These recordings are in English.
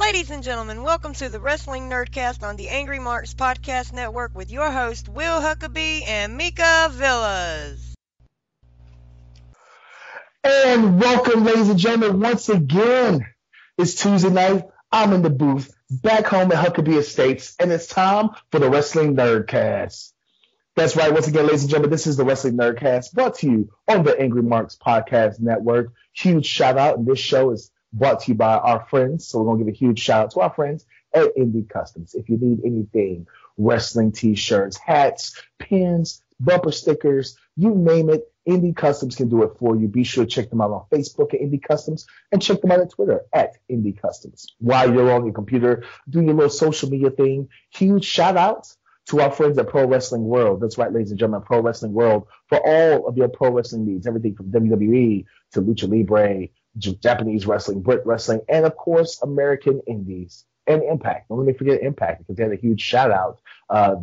Ladies and gentlemen, welcome to the Wrestling Nerdcast on the Angry Marks Podcast Network with your hosts, Will Huckabee and Mika Villas. And welcome, ladies and gentlemen, once again. It's Tuesday night. I'm in the booth, back home at Huckabee Estates, and it's time for the Wrestling Nerdcast. That's right. Once again, ladies and gentlemen, this is the Wrestling Nerdcast brought to you on the Angry Marks Podcast Network. Huge shout out, and this show is brought to you by our friends. So we're going to give a huge shout out to our friends at Indie Customs. If you need anything, wrestling t-shirts, hats, pins, bumper stickers, you name it, Indie Customs can do it for you. Be sure to check them out on Facebook at Indie Customs and check them out on Twitter at Indie Customs. While you're on your computer, do your little social media thing. Huge shout outs to our friends at Pro Wrestling World. That's right, ladies and gentlemen, Pro Wrestling World for all of your pro wrestling needs, everything from WWE to Lucha Libre, Japanese wrestling, Brit wrestling, and of course, American Indies and Impact. Don't let me forget Impact because they had a huge shout out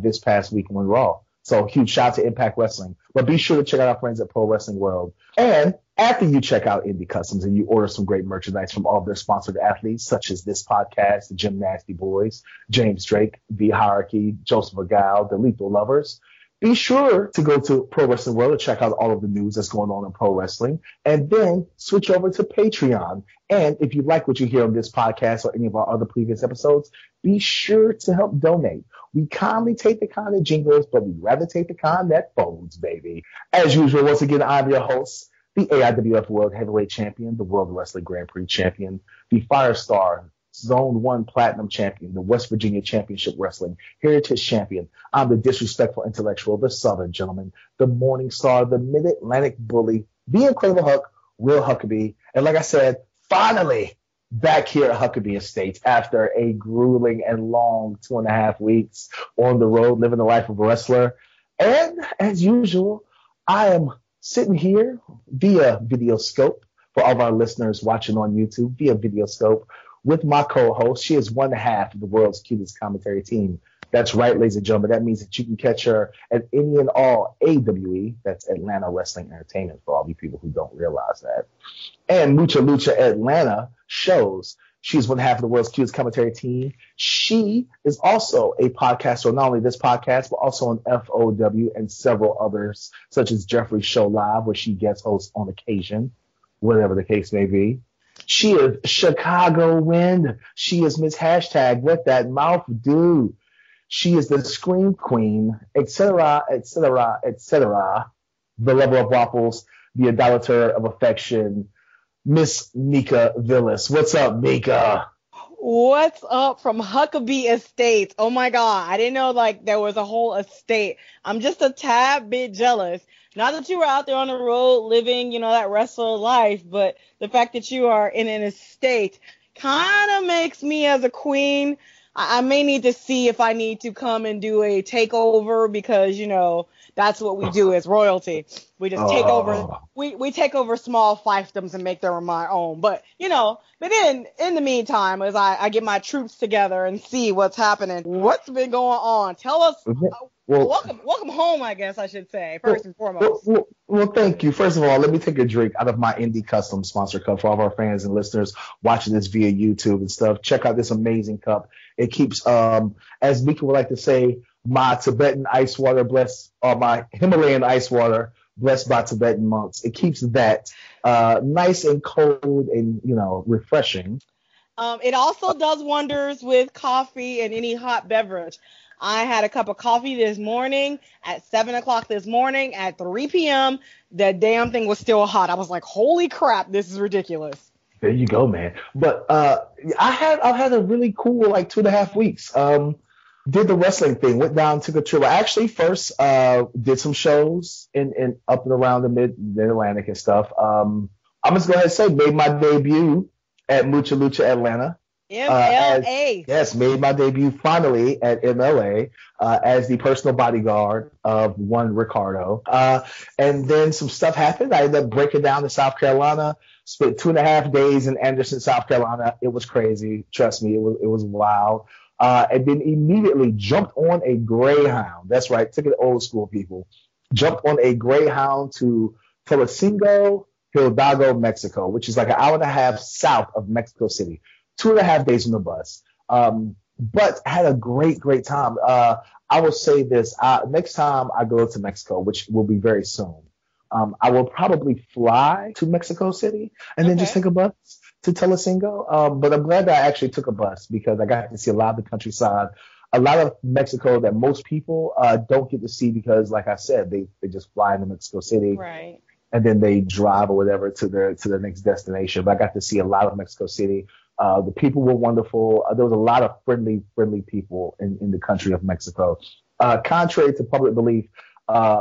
this past week on Raw. So huge shout out to Impact Wrestling. But be sure to check out our friends at Pro Wrestling World. And after you check out Indie Customs and you order some great merchandise from all of their sponsored athletes, such as this podcast, the Gym Nasty Boys, James Drake, The Hierarchy, Joseph Agal, the Lethal Lovers, be sure to go to Pro Wrestling World and check out all of the news that's going on in pro wrestling, and then switch over to Patreon. And if you like what you hear on this podcast or any of our other previous episodes, be sure to help donate. We kindly take the kind that jingles, but we'd rather take the kind that folds, baby. As usual, once again, I'm your host, the AIWF World Heavyweight Champion, the World Wrestling Grand Prix Champion, the Firestar Zone 1 Platinum Champion, the West Virginia Championship Wrestling Heritage Champion. I'm the disrespectful intellectual, the Southern Gentleman, the Morning Star, the Mid-Atlantic Bully, the Incredible Huck, Will Huckabee. And like I said, finally back here at Huckabee Estates after a grueling and long 2.5 weeks on the road, living the life of a wrestler. And as usual, I am sitting here via Videoscope for all of our listeners watching on YouTube via Videoscope with my co-host. She is one half of the world's cutest commentary team. That's right, ladies and gentlemen. That means that you can catch her at any and all AWE. That's Atlanta Wrestling Entertainment for all you people who don't realize that. And Mucha Lucha Atlanta shows. She's one half of the world's cutest commentary team. She is also a podcaster, not only this podcast, but also on FOW and several others, such as Jeffrey's Show Live, where she guest hosts on occasion, whatever the case may be. She is Chicago Wind. She is Miss Hashtag What That Mouth Do. She is the Scream Queen, etc., etc., etc. The lover of waffles, the idolater of affection, Miss Mika Villas. What's up, Mika? What's up from Huckabee Estates? Oh my God, I didn't know there was a whole estate. I'm just a tad bit jealous. Not that you were out there on the road living, that wrestler life, but the fact that you are in an estate kind of makes me as a queen. I may need to see if I need to come and do a takeover because, that's what we do as royalty. We just take over. We take over small fiefdoms and make them my own. But, but then in the meantime, as I get my troops together and see what's happening, what's been going on, tell us. Welcome home, I guess I should say, first and foremost. Well, thank you. First of all, let me take a drink out of my Indie Custom sponsor cup for all of our fans and listeners watching this via YouTube and stuff. Check out this amazing cup. It keeps, as Mika would like to say, my Tibetan ice water blessed, or my Himalayan ice water blessed by Tibetan monks. It keeps that nice and cold and, refreshing. It also does wonders with coffee and any hot beverage. I had a cup of coffee this morning at 7 o'clock this morning. At 3 p.m., the damn thing was still hot. I was like, holy crap, this is ridiculous. There you go, man. But I had a really cool 2.5 weeks. Did the wrestling thing, went down, took a trip. I actually first did some shows in up and around the Mid-Atlantic and stuff. I'm just going to say made my debut at Mucha Lucha Atlanta. MLA. Yes, made my debut finally at MLA as the personal bodyguard of one Ricardo. And then some stuff happened. I ended up breaking down to South Carolina, spent 2.5 days in Anderson, South Carolina. It was crazy. Trust me, it was wild. And then immediately jumped on a Greyhound. That's right, took it old school, people. Jumped on a Greyhound to Telecinco, Hidalgo, Mexico, which is like an hour and a half south of Mexico City. 2.5 days on the bus. But I had a great time. I will say this, next time I go to Mexico, which will be very soon, I will probably fly to Mexico City and then just take a bus to Telecinco. But I'm glad that I actually took a bus because I got to see a lot of the countryside, a lot of Mexico that most people don't get to see because, like I said, they just fly into Mexico City. Right. And then they drive or whatever to their next destination. But I got to see a lot of Mexico City. The people were wonderful. There was a lot of friendly people in the country of Mexico. Contrary to public belief,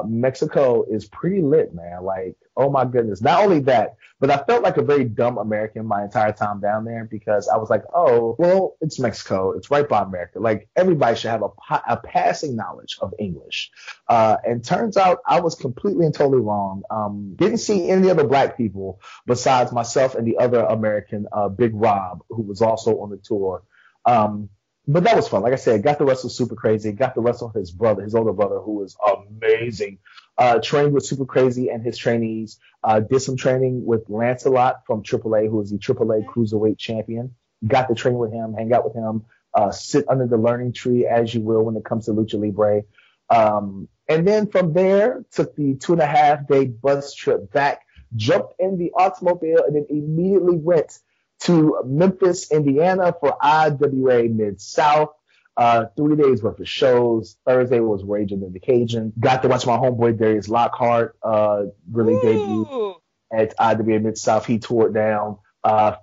Mexico is pretty lit, man. Like, oh my goodness. Not only that, but I felt like a very dumb American my entire time down there because I was like, oh, well, it's Mexico. It's right by America. Like, everybody should have a passing knowledge of English. And turns out I was completely and totally wrong. Didn't see any other black people besides myself and the other American, Big Rob, who was also on the tour. But that was fun. Like I said, got to wrestle Super Crazy, got to wrestle his older brother, who was amazing. Trained with Super Crazy and his trainees. Did some training with Tallaght from AAA, who is the AAA Cruiserweight champion. Got to train with him, hang out with him, sit under the learning tree, as you will when it comes to Lucha Libre. And then from there, took the 2.5-day bus trip back, jumped in the automobile, and then immediately went to Memphis, Indiana for IWA Mid-South. 3 days worth of shows. Thursday was Raging in the Cajun. Got to watch my homeboy Darius Lockhart really debut at IWA Mid-South. He tore it down.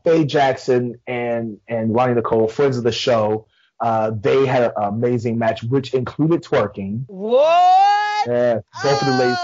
Faye Jackson and Ronnie Nicole, friends of the show, they had an amazing match, which included twerking. What? Yeah, both of the ladies.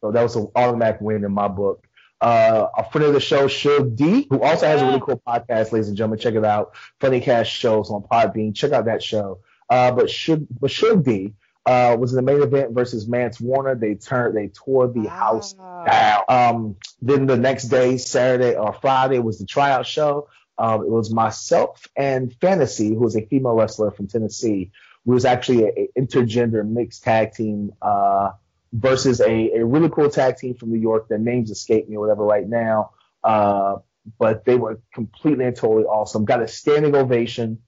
So that was an automatic win in my book. A friend of the show, Suge D, who also has a really cool podcast, ladies and gentlemen. Check it out. Funny Cast Shows on Podbean. Check out that show. But Suge D was in the main event versus Mance Warner. They tore the house down. Then the next day, Saturday or Friday, was the tryout show. It was myself and Fantasy, who was a female wrestler from Tennessee. We was actually an intergender mixed tag team versus a really cool tag team from New York. Their names escape me or whatever right now. But they were completely and totally awesome. Got a standing ovation.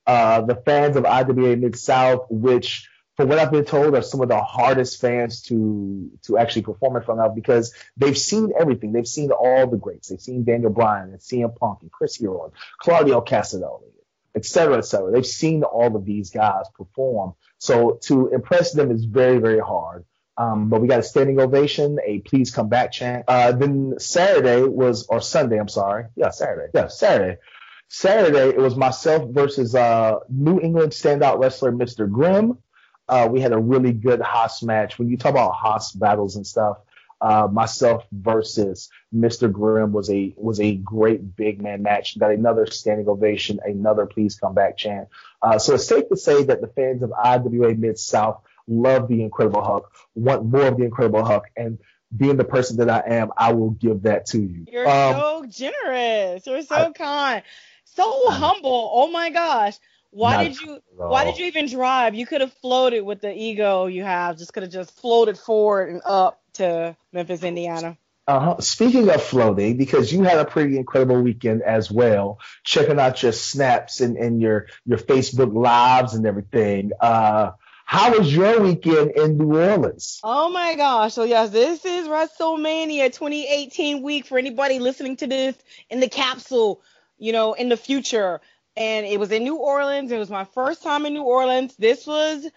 The fans of IWA Mid-South, which, for what I've been told, are some of the hardest fans to actually perform in front of because they've seen everything. They've seen all the greats. They've seen Daniel Bryan and CM Punk and Chris Hero and Claudio Castagnoli, et cetera, et cetera. They've seen all of these guys perform. So to impress them is very, very hard. But we got a standing ovation, a please come back chant. Then Saturday, it was myself versus New England standout wrestler Mr. Grimm. We had a really good Haas match. When you talk about Haas battles and stuff, myself versus Mr. Grimm was a great big man match. Got another standing ovation, another please come back chant. So it's safe to say that the fans of IWA Mid-South love the Incredible Hulk, want more of the Incredible Hulk, and being the person that I am, I will give that to you. You're so generous. You're so kind. So humble. Oh my gosh. Why did you even drive? You could have floated with the ego you have. Just could have just floated forward and up to Memphis, Indiana. Speaking of floating, because you had a pretty incredible weekend as well, checking out your snaps and your Facebook lives and everything. How was your weekend in New Orleans? Oh my gosh. So yes, this is WrestleMania 2018 week for anybody listening to this in the capsule, in the future. And it was in New Orleans. It was my first time in New Orleans. This was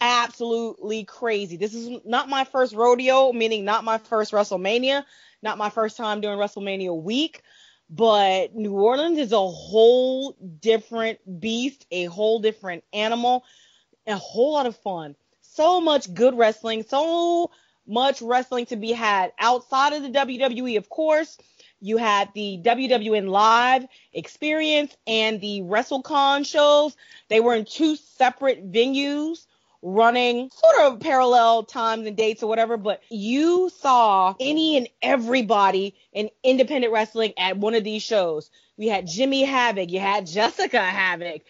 absolutely crazy. This is not my first rodeo, meaning not my first WrestleMania, not my first time doing WrestleMania week. But New Orleans is a whole different beast, a whole different animal. A whole lot of fun. So much good wrestling. So much wrestling to be had outside of the WWE, of course. You had the WWN Live experience and the WrestleCon shows. They were in two separate venues running sort of parallel times and dates or whatever. But you saw any and everybody in independent wrestling at one of these shows. We had Jimmy Havoc. You had Jessica Havoc.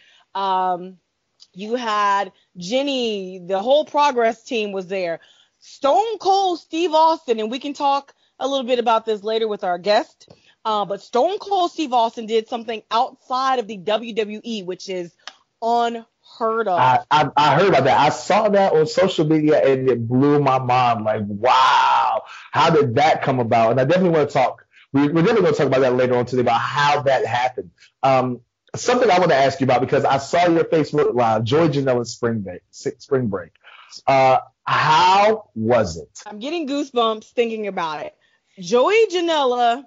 You had Jenny, the whole Progress team was there. Stone Cold Steve Austin, and we can talk a little bit about this later with our guest. But Stone Cold Steve Austin did something outside of the WWE, which is unheard of. I heard about that. I saw that on social media, and it blew my mind. Like, wow, how did that come about? And I definitely want to talk. We're definitely going to talk about that later on today, about how that happened. Something I want to ask you about, because I saw your Facebook Live, Joey Janela's spring break. How was it? I'm getting goosebumps thinking about it. Joey Janela,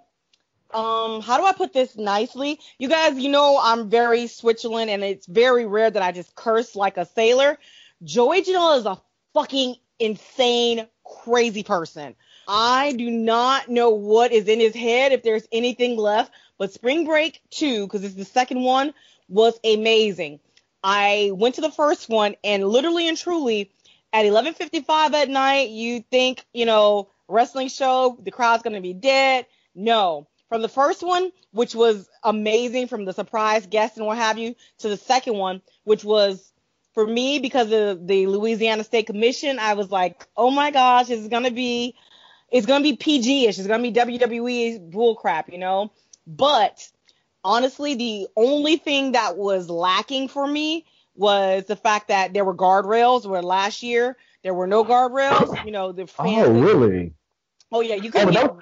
how do I put this nicely? You guys, I'm very Switzerland, and it's very rare that I just curse like a sailor. Joey Janela is a fucking insane, crazy person. I do not know what is in his head, if there's anything left, but Spring Break 2, because it's the second one, was amazing. I went to the first one, and literally and truly, at 11:55 at night, you think, wrestling show, the crowd's going to be dead. No. From the first one, which was amazing, from the surprise guest and what have you, to the second one, which was, for me, because of the Louisiana State Commission, I was like, oh my gosh, it's going to be PG-ish. It's going to be WWE bullcrap, But honestly, the only thing that was lacking for me was the fact that there were guardrails, where last year there were no guardrails. The fans. Oh, really? Oh, yeah. You couldn't. That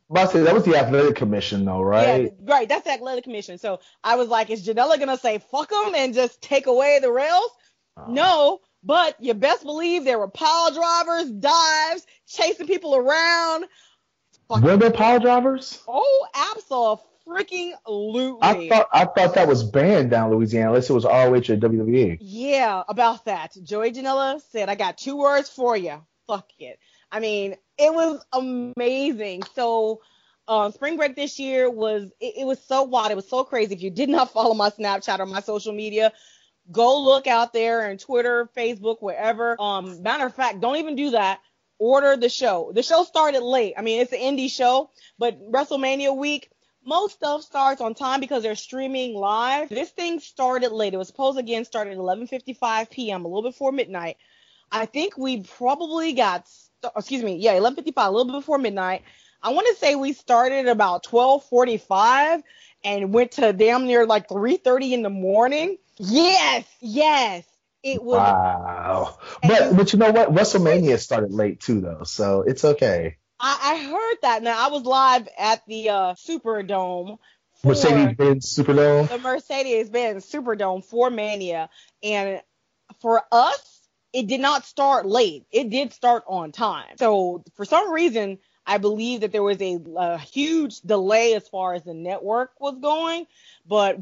was the athletic commission, though, right? Yeah, right. That's the athletic commission. So I was like, is Janela going to say, fuck them and just take away the rails? No. But you best believe there were pile drivers, dives, chasing people around. Were there pile drivers? Oh, absolutely. I thought that was banned down Louisiana, unless it was ROH or WWE. Yeah, about that. Joey Janela said, I got 2 words for you. Fuck it. I mean, it was amazing. So Spring Break this year was so wild. It was so crazy. If you did not follow my Snapchat or my social media, go look out there on Twitter, Facebook, wherever. Matter of fact, don't even do that. Order the show. The show started late. I mean, it's an indie show, but WrestleMania week, most stuff starts on time because they're streaming live. This thing started late. It was supposed to, again, start at 11:55 p.m., a little before midnight. I think we probably 11:55, a little bit before midnight. I want to say we started about 12:45 and went to damn near like 3:30 in the morning. Yes. It was. Wow. But you know what? WrestleMania started late too, though, so it's okay. I heard that. Now, I was live at the Superdome. Mercedes-Benz Superdome? The Mercedes-Benz Superdome for Mania. And for us, it did not start late. It did start on time. So, for some reason, I believe that there was a huge delay as far as the network was going. But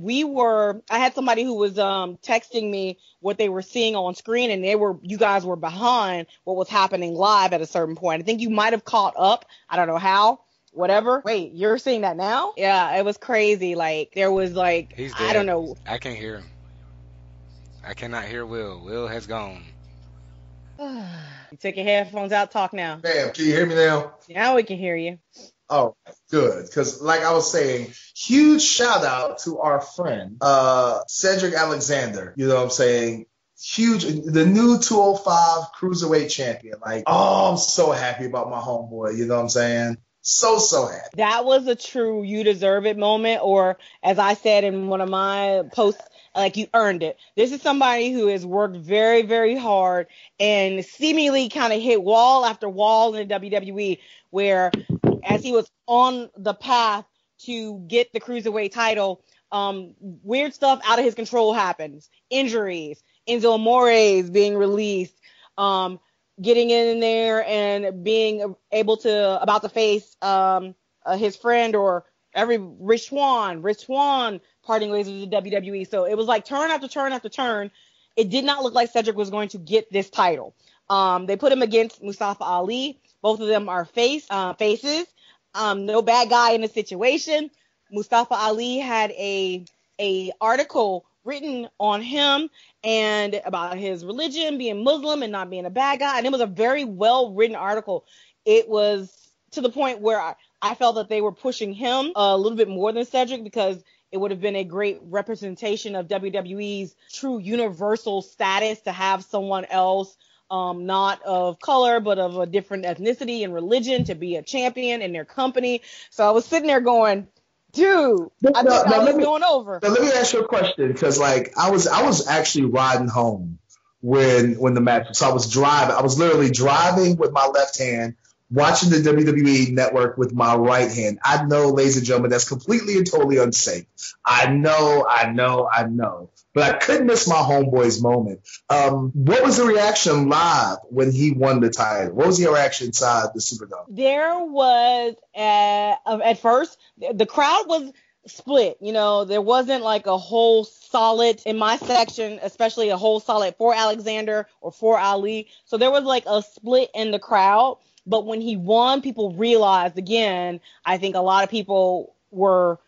I had somebody who was texting me what they were seeing on screen, and you guys were behind what was happening live at a certain point. I think you might have caught up. I don't know how, whatever. Wait, you're seeing that now? Yeah, it was crazy. Like, there was like, he's dead. I don't know. I can't hear him. I cannot hear Will. Will has gone. You take your headphones out, talk now. Ma'am, can you hear me now? Now we can hear you. Oh, good. Because like I was saying, huge shout out to our friend, Cedric Alexander. You know what I'm saying? Huge, the new 205 Cruiserweight champion. Like, oh, I'm so happy about my homeboy. You know what I'm saying? So happy. That was a true you deserve it moment, or as I said in one of my posts, like, you earned it. This is somebody who has worked very, very hard and seemingly kind of hit wall after wall in the WWE, where as he was on the path to get the Cruiserweight title, weird stuff out of his control happens. Injuries, Enzo Amore's being released, getting in there and being able to, about to face his friend or Rich Swann parting ways with the WWE. So it was like turn after turn after turn. It did not look like Cedric was going to get this title. They put him against Mustafa Ali. Both of them are faces. No bad guy in the situation. Mustafa Ali had a article written on him and about his religion, being Muslim and not being a bad guy. And it was a very well written article. It was to the point where I felt that they were pushing him a little bit more than Cedric, because it would have been a great representation of WWE's true universal status to have someone else, not of color, but of a different ethnicity and religion, to be a champion in their company. So I was sitting there going, Dude, I think I was going over. Now let me ask you a question, because like I was actually riding home when the match. So I was literally driving with my left hand, watching the WWE Network with my right hand. I know, ladies and gentlemen, that's completely and totally unsafe. I know. But I couldn't miss my homeboy's moment. What was the reaction live when he won the title? What was your reaction inside the Superdome? There was, at first, the crowd was split. You know, there wasn't like a whole solid, in my section, especially a whole solid for Alexander or for Ali. So there was like a split in the crowd. But when he won, people realized, again, I think a lot of people were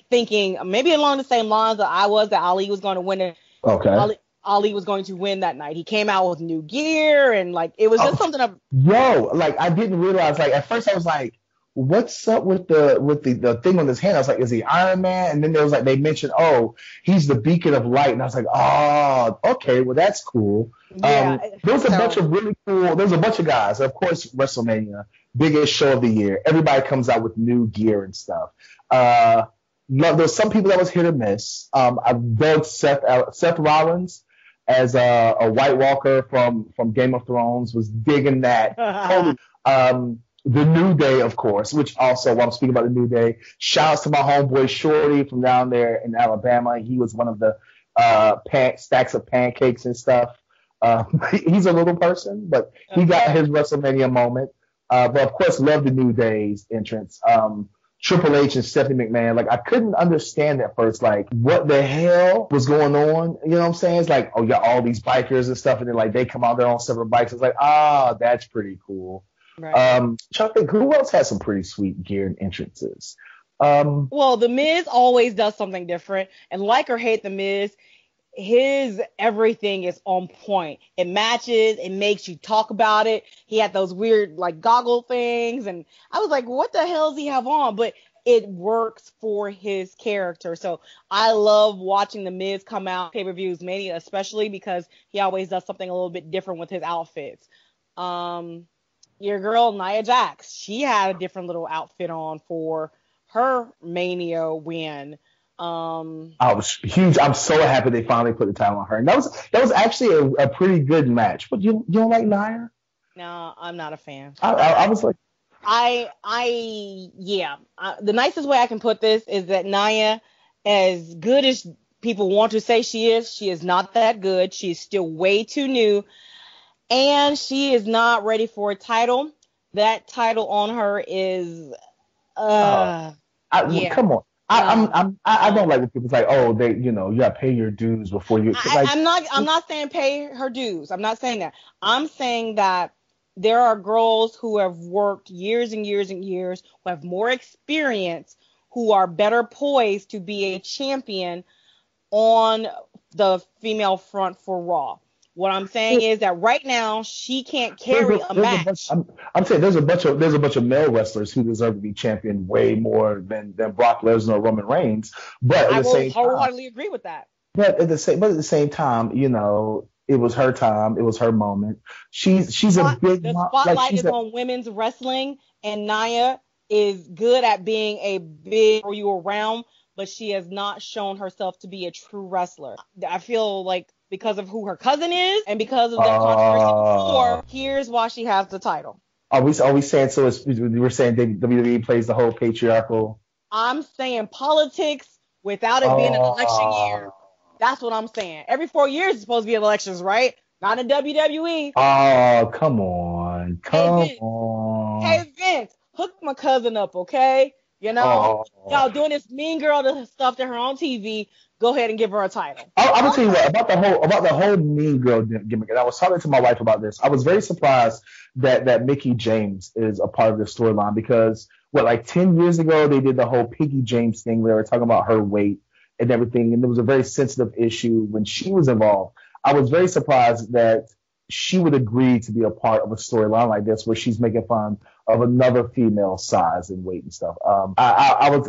thinking maybe along the same lines that I was, that Ali was going to win it. Okay. Ali was going to win that night. He came out with new gear, and like it was just something of. Yo, like I didn't realize. Like at first I was like, what's up with the thing on his hand? I was like, is he Iron Man? And then there was like, they mentioned, oh, he's the beacon of light. And I was like, oh, okay, well, that's cool. Yeah, there was a bunch of really cool, there's a bunch of guys. Of course, WrestleMania, biggest show of the year. Everybody comes out with new gear and stuff. There's some people that was hit or miss. I dug Seth Rollins as a White Walker from Game of Thrones, was digging that. Totally. The New Day, of course, which also, while I'm speaking about the New Day, shouts to my homeboy Shorty from down there in Alabama. He was one of the stacks of pancakes and stuff. He's a little person, but he got his WrestleMania moment. But of course, love the New Day's entrance. Triple H and Stephanie McMahon, like I couldn't understand at first, like what the hell was going on. You know what I'm saying? It's like, oh yeah, all these bikers and stuff, and then like they come out there on separate bikes. It's like, that's pretty cool. Right. Trying to think, who else has some pretty sweet geared entrances? Well, The Miz always does something different, and like or hate The Miz, his everything is on point. It matches. It makes you talk about it. He had those weird like goggle things, and I was like, what the hell does he have on? But it works for his character. So I love watching The Miz come out pay-per-views, Mania especially, because he always does something a little bit different with his outfits. Your girl Nia Jax, she had a different little outfit on for her Mania win. I was huge. I'm so happy they finally put the title on her. And that was actually a pretty good match. But you don't like Nia? No, I'm not a fan. I was like, the nicest way I can put this is that Nia, as good as people want to say she is not that good. She is still way too new. And she is not ready for a title. That title on her is, come on. I don't like when people say, oh, they, you gotta pay your dues before you. Like, I'm not saying pay her dues. I'm not saying that. I'm saying that there are girls who have worked years and years and years, who have more experience, who are better poised to be a champion on the female front for Raw. What I'm saying is that right now she can't carry a match. I'm saying there's a bunch of male wrestlers who deserve to be champion way more than Brock Lesnar or Roman Reigns. But I will wholeheartedly agree with that. But at the same time, it was her time, it was her moment. She's a big. The spotlight is on women's wrestling, and Nia is good at being a big throw you around, but she has not shown herself to be a true wrestler. I feel like, because of who her cousin is and because of the controversy before, here's why she has the title. Are we saying so? We're saying WWE plays the whole patriarchal. I'm saying politics without it being an election year. That's what I'm saying. Every 4 years is supposed to be elections, right? Not in WWE. Oh, come on. Hey, Vince, hook my cousin up, okay? Y'all doing this mean girl stuff to her on TV. Go ahead and give her a title. I'm gonna tell you what about the whole mean girl gimmick. And I was talking to my wife about this. I was very surprised that Mickie James is a part of the storyline, because 10 years ago they did the whole Mickie James thing where they were talking about her weight and everything, and there was a very sensitive issue when she was involved. I was very surprised that she would agree to be a part of a storyline like this where she's making fun of another female size and weight and stuff. Out of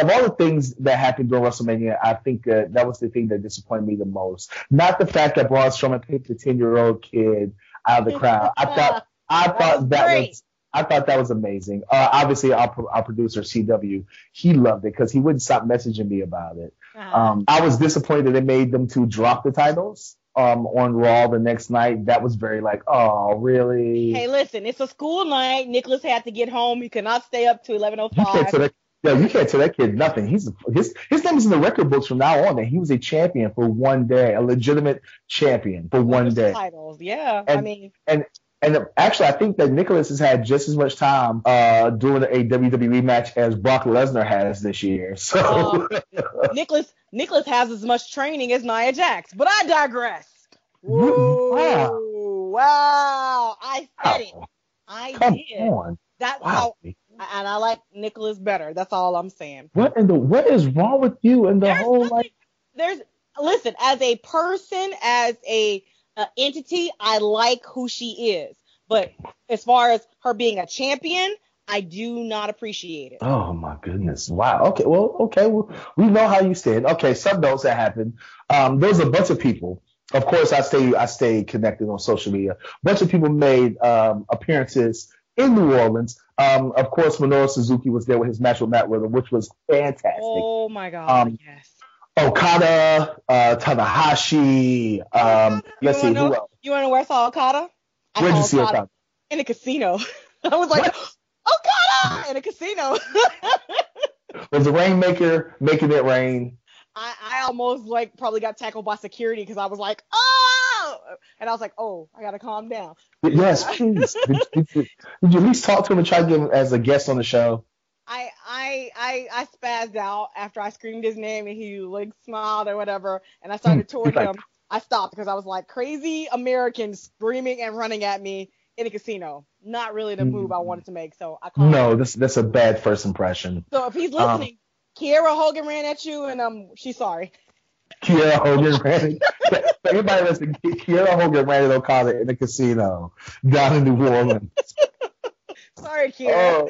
all the things that happened during WrestleMania, I think that was the thing that disappointed me the most. Not the fact that Braun Strowman picked the 10-year-old kid out of the crowd. I thought I thought that was amazing. Obviously, our producer CW, he loved it because he wouldn't stop messaging me about it. I was disappointed that they made them to drop the titles on Raw the next night. That was very like, oh, really? Hey, listen, it's a school night. Nicholas had to get home. He could not stay up to 11:05. You can't tell that kid nothing. His name is in the record books from now on. That he was a champion for one day, a legitimate champion for one day. Titles, yeah. And actually, I think that Nicholas has had just as much time doing a WWE match as Brock Lesnar has this year. So Nicholas has as much training as Nia Jax. But I digress. Wow. I said it. I Come did. on. That's how. And I like Nicholas better. That's all I'm saying. What is wrong with you and the whole nothing, listen, as a person, as a entity, I like who she is. But as far as her being a champion, I do not appreciate it. Oh my goodness! Wow. Okay. Well, we know how you stand. Okay. Some notes that happened. There's a bunch of people. Of course, I stay connected on social media. A bunch of people made appearances in New Orleans. Of course, Minoru Suzuki was there with his match with Matt Riddle, which was fantastic. Oh my God! Yes. Okada, Tanahashi. Let's see who else. You want to know where I saw Okada? Where'd you see Okada? In a casino. I was like, Okada in a casino. Was the Rainmaker making it rain? I almost probably got tackled by security because I was like, oh, and I was like, oh, I gotta calm down. Yes, please. Did you at least talk to him and try to get him as a guest on the show? I spazzed out after I screamed his name and he smiled or whatever, and I started toward him. I stopped because I was like, crazy Americans screaming and running at me in a casino. Not really the move I wanted to make, so I called him. That's a bad first impression. So if he's listening, Kiera Hogan ran at you, and she's sorry. Kiera Hogan ran. Everybody listen. Kiera Hogan ran at Okada in a casino down in New Orleans. Sorry, Kiera.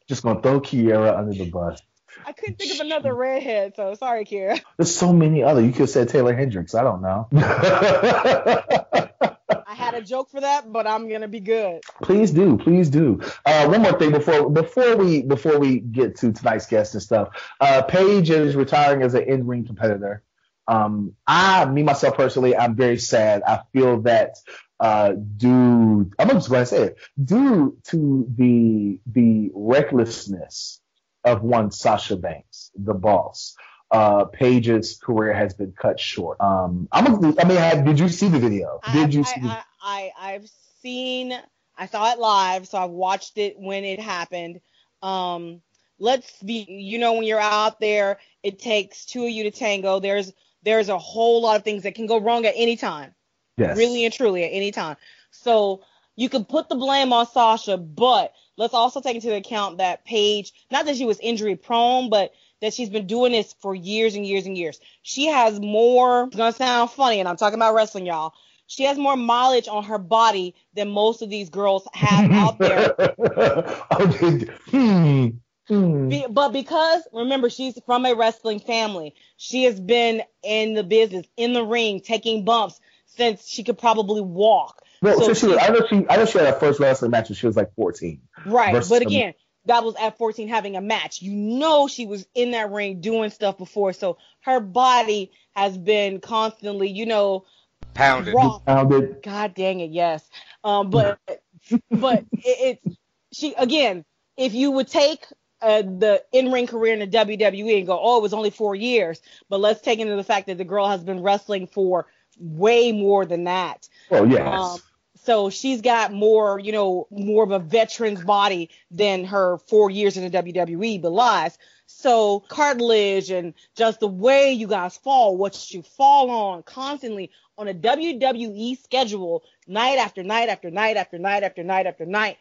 Just gonna throw Kiera under the bus. I couldn't think of another redhead, so sorry, Kiera. There's so many other. You could have said Taylor Hendricks. I don't know. I had a joke for that, but I'm gonna be good. Please do. One more thing before we get to tonight's guest and stuff. Paige is retiring as an in-ring competitor. Myself personally, I'm very sad. I feel that due to the recklessness of one Sasha Banks, the boss, Paige's career has been cut short. Did you see the video? I saw it live, so I've watched it when it happened. Let's be, when you're out there, it takes two of you to tango. There's a whole lot of things that can go wrong at any time. Yes. Really and truly at any time. So you can put the blame on Sasha, but let's also take into account that Paige, not that she was injury prone, but that she's been doing this for years and years and years. She has more, it's going to sound funny, and I'm talking about wrestling, y'all. She has more mileage on her body than most of these girls have out there. But because, remember, she's from a wrestling family. She has been in the business, in the ring, taking bumps since she could probably walk. Well, so I know she had her first wrestling match when she was like 14. Right, but again, that was at 14 having a match. She was in that ring doing stuff before, so her body has been constantly, pounded. God dang it, yes. But she again, if you would take the in-ring career in the WWE and go, it was only 4 years, but let's take into the fact that the girl has been wrestling for way more than that. Oh yes. So she's got more of a veteran's body than her 4 years in the WWE belies. So cartilage and just the way you guys fall, what you fall on constantly on a WWE schedule, night after night after night after night after night after night,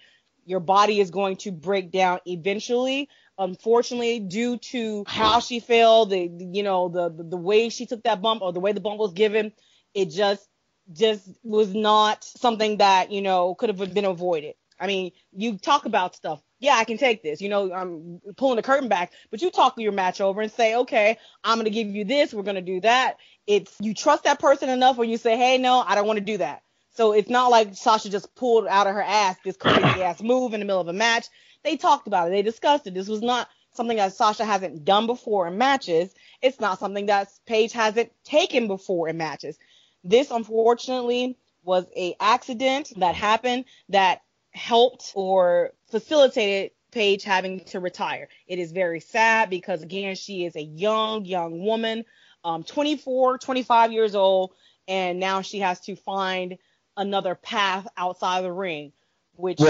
your body is going to break down eventually. Unfortunately, due to how she fell, the way she took that bump or the way the bump was given, it just was not something that, could have been avoided. I mean, you talk about stuff. Yeah, I can take this. I'm pulling the curtain back, but you talk your match over and say, okay, I'm going to give you this. We're going to do that. You trust that person enough where you say, hey, no, I don't want to do that. So it's not like Sasha just pulled out of her ass this crazy ass move in the middle of a match. They talked about it. They discussed it. This was not something that Sasha hasn't done before in matches. It's not something that Paige hasn't taken before in matches. This, unfortunately, was a accident that happened that helped or facilitated Paige having to retire. It is very sad because, again, she is a young woman, 24, 25 years old, and now she has to find another path outside the ring.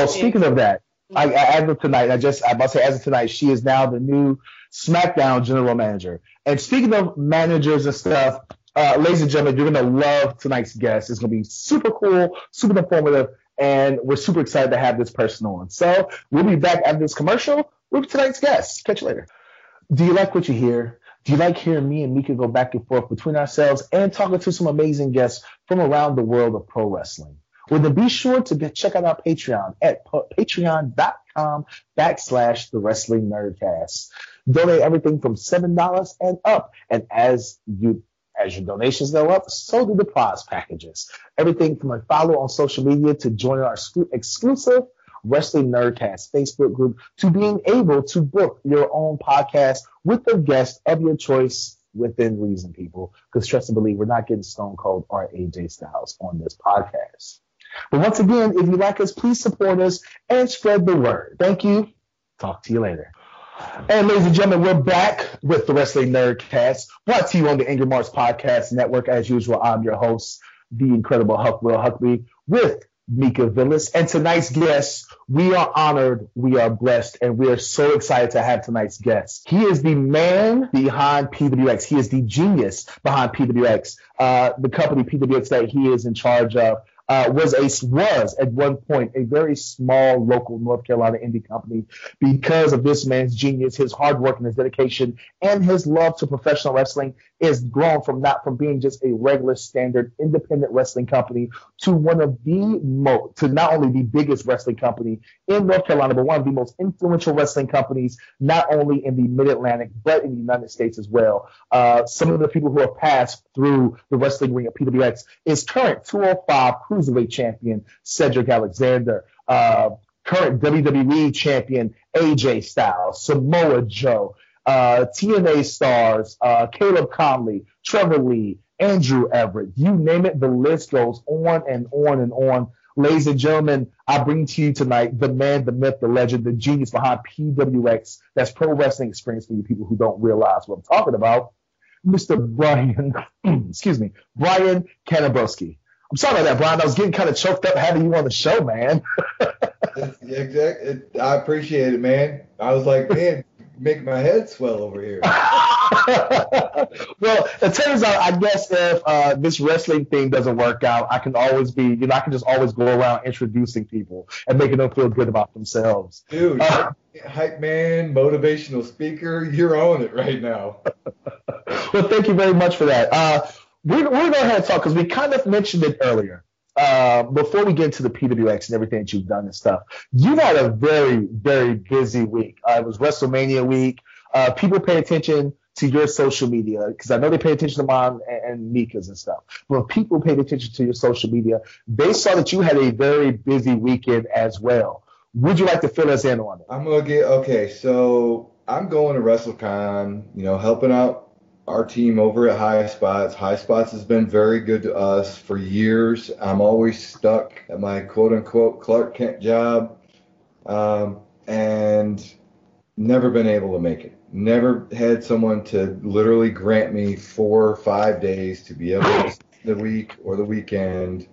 Speaking of that, as of tonight, as of tonight, she is now the new SmackDown general manager. And speaking of managers and stuff, ladies and gentlemen, you're going to love tonight's guest. It's going to be super cool, super informative, and we're super excited to have this person on. So we'll be back after this commercial with tonight's guest. Catch you later. Do you like what you hear? Do you like hearing me and Mika go back and forth between ourselves and talking to some amazing guests from around the world of pro wrestling? Well, then be sure to check out our Patreon at patreon.com/The Wrestling Nerdcast. Donate everything from $7 and up. And as your donations go up, so do the prize packages. Everything from a follow on social media to joining our exclusive Wrestling Nerdcast Facebook group to being able to book your own podcast with a guest of your choice within reason, people. Because trust and believe, we're not getting Stone Cold or AJ Styles on this podcast. But once again, if you like us, please support us and spread the word. Thank you. Talk to you later. And ladies and gentlemen, we're back with the Wrestling Nerdcast, brought to you on the AngryMarks Podcast Network. As usual, I'm your host, the incredible Will Huckabee, with Mika Villas. And tonight's guest, we are honored, we are blessed, and we are so excited to have tonight's guest. He is the man behind PWX. He is the genius behind PWX, the company PWX that he is in charge of. Was at one point a very small local North Carolina indie company. Because of this man's genius, his hard work and his dedication and his love to professional wrestling is grown from being just a regular standard independent wrestling company to one of to not only the biggest wrestling company in North Carolina, but one of the most influential wrestling companies, not only in the Mid-Atlantic, but in the United States as well. Some of the people who have passed through the wrestling ring at PWX is current 205 Cruiserweight champion Cedric Alexander, current WWE champion AJ Styles, Samoa Joe, TNA stars, Caleb Conley, Trevor Lee, Andrew Everett, you name it, the list goes on and on and on. Ladies and gentlemen, I bring to you tonight the man, the myth, the legend, the genius behind PWX. That's Pro Wrestling Experience for you people who don't realize what I'm talking about. Mr. Brian, Brian Kanabrewski. I'm sorry about that, Brian. I was getting kind of choked up having you on the show, man. Yeah, exactly. I appreciate it, man. I was like, man, making my head swell over here. Well, it turns out, I guess if this wrestling thing doesn't work out, I can just always go around introducing people and making them feel good about themselves. Dude, hype man, motivational speaker, you're on it right now. Well, thank you very much for that. We're going to go ahead and talk because we kind of mentioned it earlier. Before we get into the PWX and everything that you've done and stuff, you had a very, very busy week. It was WrestleMania week. People pay attention to your social media because I know they pay attention to mine and Mika's and stuff. But people paid attention to your social media. They saw that you had a very busy weekend as well. Would you like to fill us in on it? So I'm going to WrestleCon, helping out our team over at High Spots. High Spots has been very good to us for years. I'm always stuck at my quote-unquote Clark Kent job and never been able to make it. Never had someone to literally grant me 4 or 5 days to be able to the week or the weekend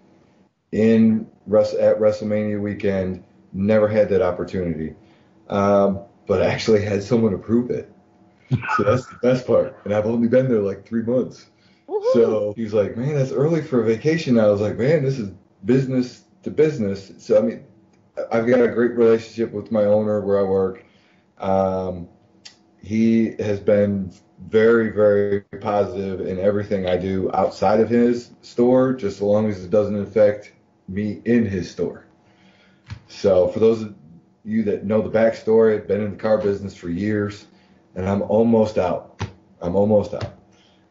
at WrestleMania weekend. Never had that opportunity. But I actually had someone approve it. So that's the best part. And I've only been there like 3 months. Woo-hoo. So he was like, man, that's early for a vacation. I was like, man, this is business to business. So, I mean, I've got a great relationship with my owner where I work. He has been very, very positive in everything I do outside of his store, just as long as it doesn't affect me in his store. So for those of you that know the backstory, I've been in the car business for years. And I'm almost out.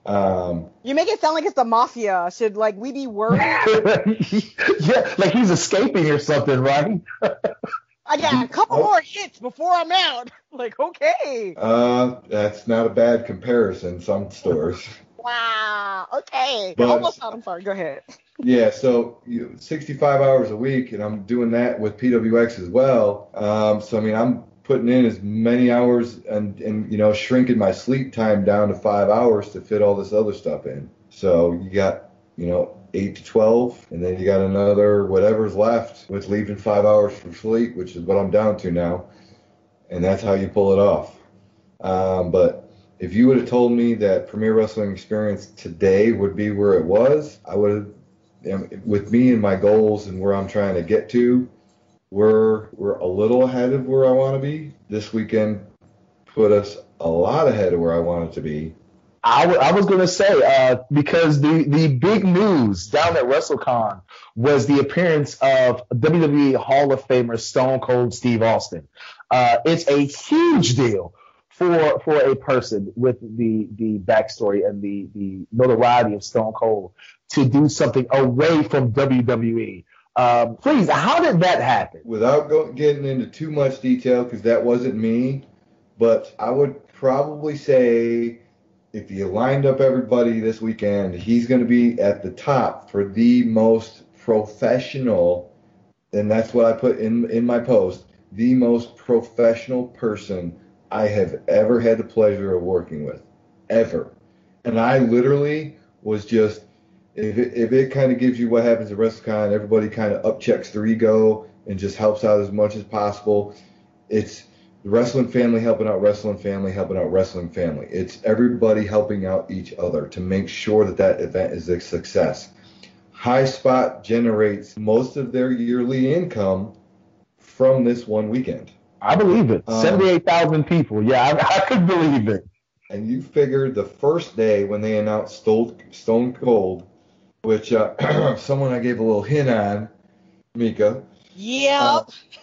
You make it sound like it's the mafia. Should like we be worried? Yeah, like he's escaping or something, right? I got a couple more hits before I'm out. Like, okay. That's not a bad comparison. Some stores. Wow. Okay. But, almost out. I'm sorry. Go ahead. Yeah, so 65 hours a week, and I'm doing that with PWX as well. So I mean, I'm putting in as many hours and shrinking my sleep time down to 5 hours to fit all this other stuff in. So you got 8 to 12, and then you got another whatever's left with leaving 5 hours for sleep, which is what I'm down to now, and that's how you pull it off. But if you would have told me that Premier Wrestling Experience today would be where it was, I would have. With me and my goals and where I'm trying to get to, we're a little ahead of where I want to be. This weekend put us a lot ahead of where I wanted to be. I was going to say, because the big news down at WrestleCon was the appearance of WWE Hall of Famer Stone Cold Steve Austin. It's a huge deal for a person with the backstory and the notoriety of Stone Cold to do something away from WWE. Please, how did that happen? Without getting into too much detail, because that wasn't me, but I would probably say if you lined up everybody this weekend, he's going to be at the top for the most professional, and that's what I put in my post, the most professional person I have ever had the pleasure of working with, ever. And I literally was just, if it kind of gives you what happens at WrestleCon, everybody kind of upchecks their ego and just helps out as much as possible. It's the wrestling family helping out wrestling family, helping out wrestling family. It's everybody helping out each other to make sure that event is a success. High Spot generates most of their yearly income from this one weekend. I believe it. 78,000 people. Yeah, I could believe it. And you figure the first day when they announced Stone Cold, which someone I gave a little hint on, Mika. Yeah.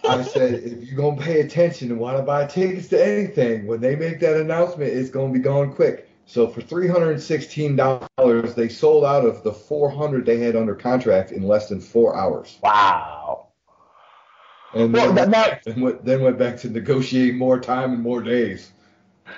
I said, if you're going to pay attention and want to buy tickets to anything, when they make that announcement, it's going to be going quick. So for $316, they sold out of the 400 they had under contract in less than 4 hours. Wow. And then went back to negotiate more time and more days.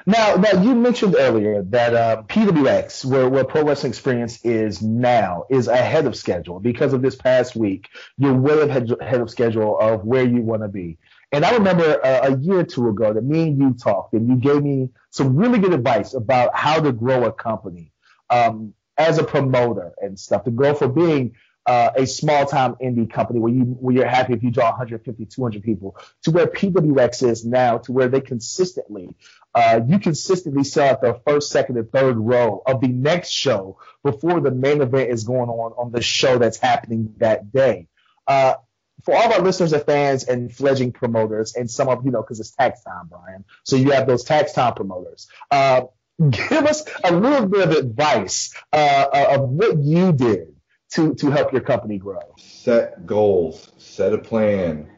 Now you mentioned earlier that PWX, where Pro Wrestling Experience is now, is ahead of schedule because of this past week. You're way ahead of schedule of where you want to be. And I remember a year or two ago that me and you talked, and you gave me some really good advice about how to grow a company as a promoter and stuff, to go from being a small-time indie company where you're happy if you draw 150, 200 people, to where PWX is now, to where they consistently sell out the first, second, and third row of the next show before the main event is going on the show that's happening that day. For all of our listeners and fans and fledgling promoters, and some of, because it's tax time, Brian, so you have those tax time promoters. Give us a little bit of advice of what you did to help your company grow. Set goals, set a plan,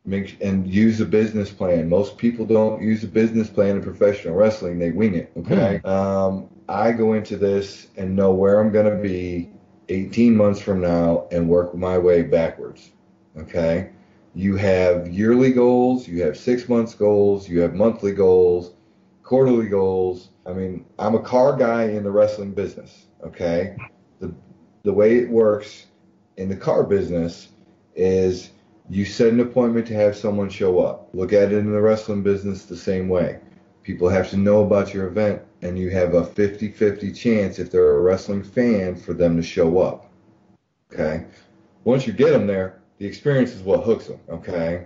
and use a business plan. Most people don't use a business plan in professional wrestling. They wing it, okay? I go into this and know where I'm going to be 18 months from now and work my way backwards, okay? You have yearly goals, you have 6 months goals, you have monthly goals, quarterly goals. I mean, I'm a car guy in the wrestling business, okay? The way it works in the car business is you set an appointment to have someone show up. Look at it in the wrestling business the same way. People have to know about your event, and you have a 50-50 chance, if they're a wrestling fan, for them to show up. Okay? Once you get them there, the experience is what hooks them. Okay?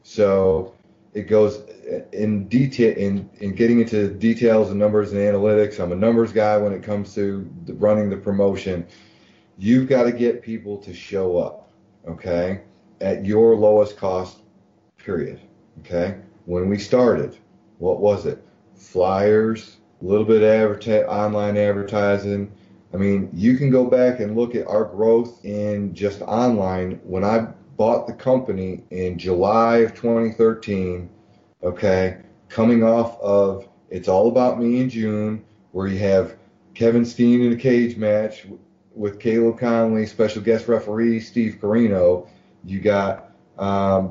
So it goes in detail in getting into details and numbers and analytics. I'm a numbers guy when it comes to running the promotion. You've got to get people to show up, okay, at your lowest cost, period, okay? When we started, what was it? Flyers, a little bit of online advertising. I mean, you can go back and look at our growth in just online. When I bought the company in July of 2013, okay, coming off of It's All About Me in June, where you have Kevin Steen in a cage match with Caleb Conley, special guest referee Steve Corino. You got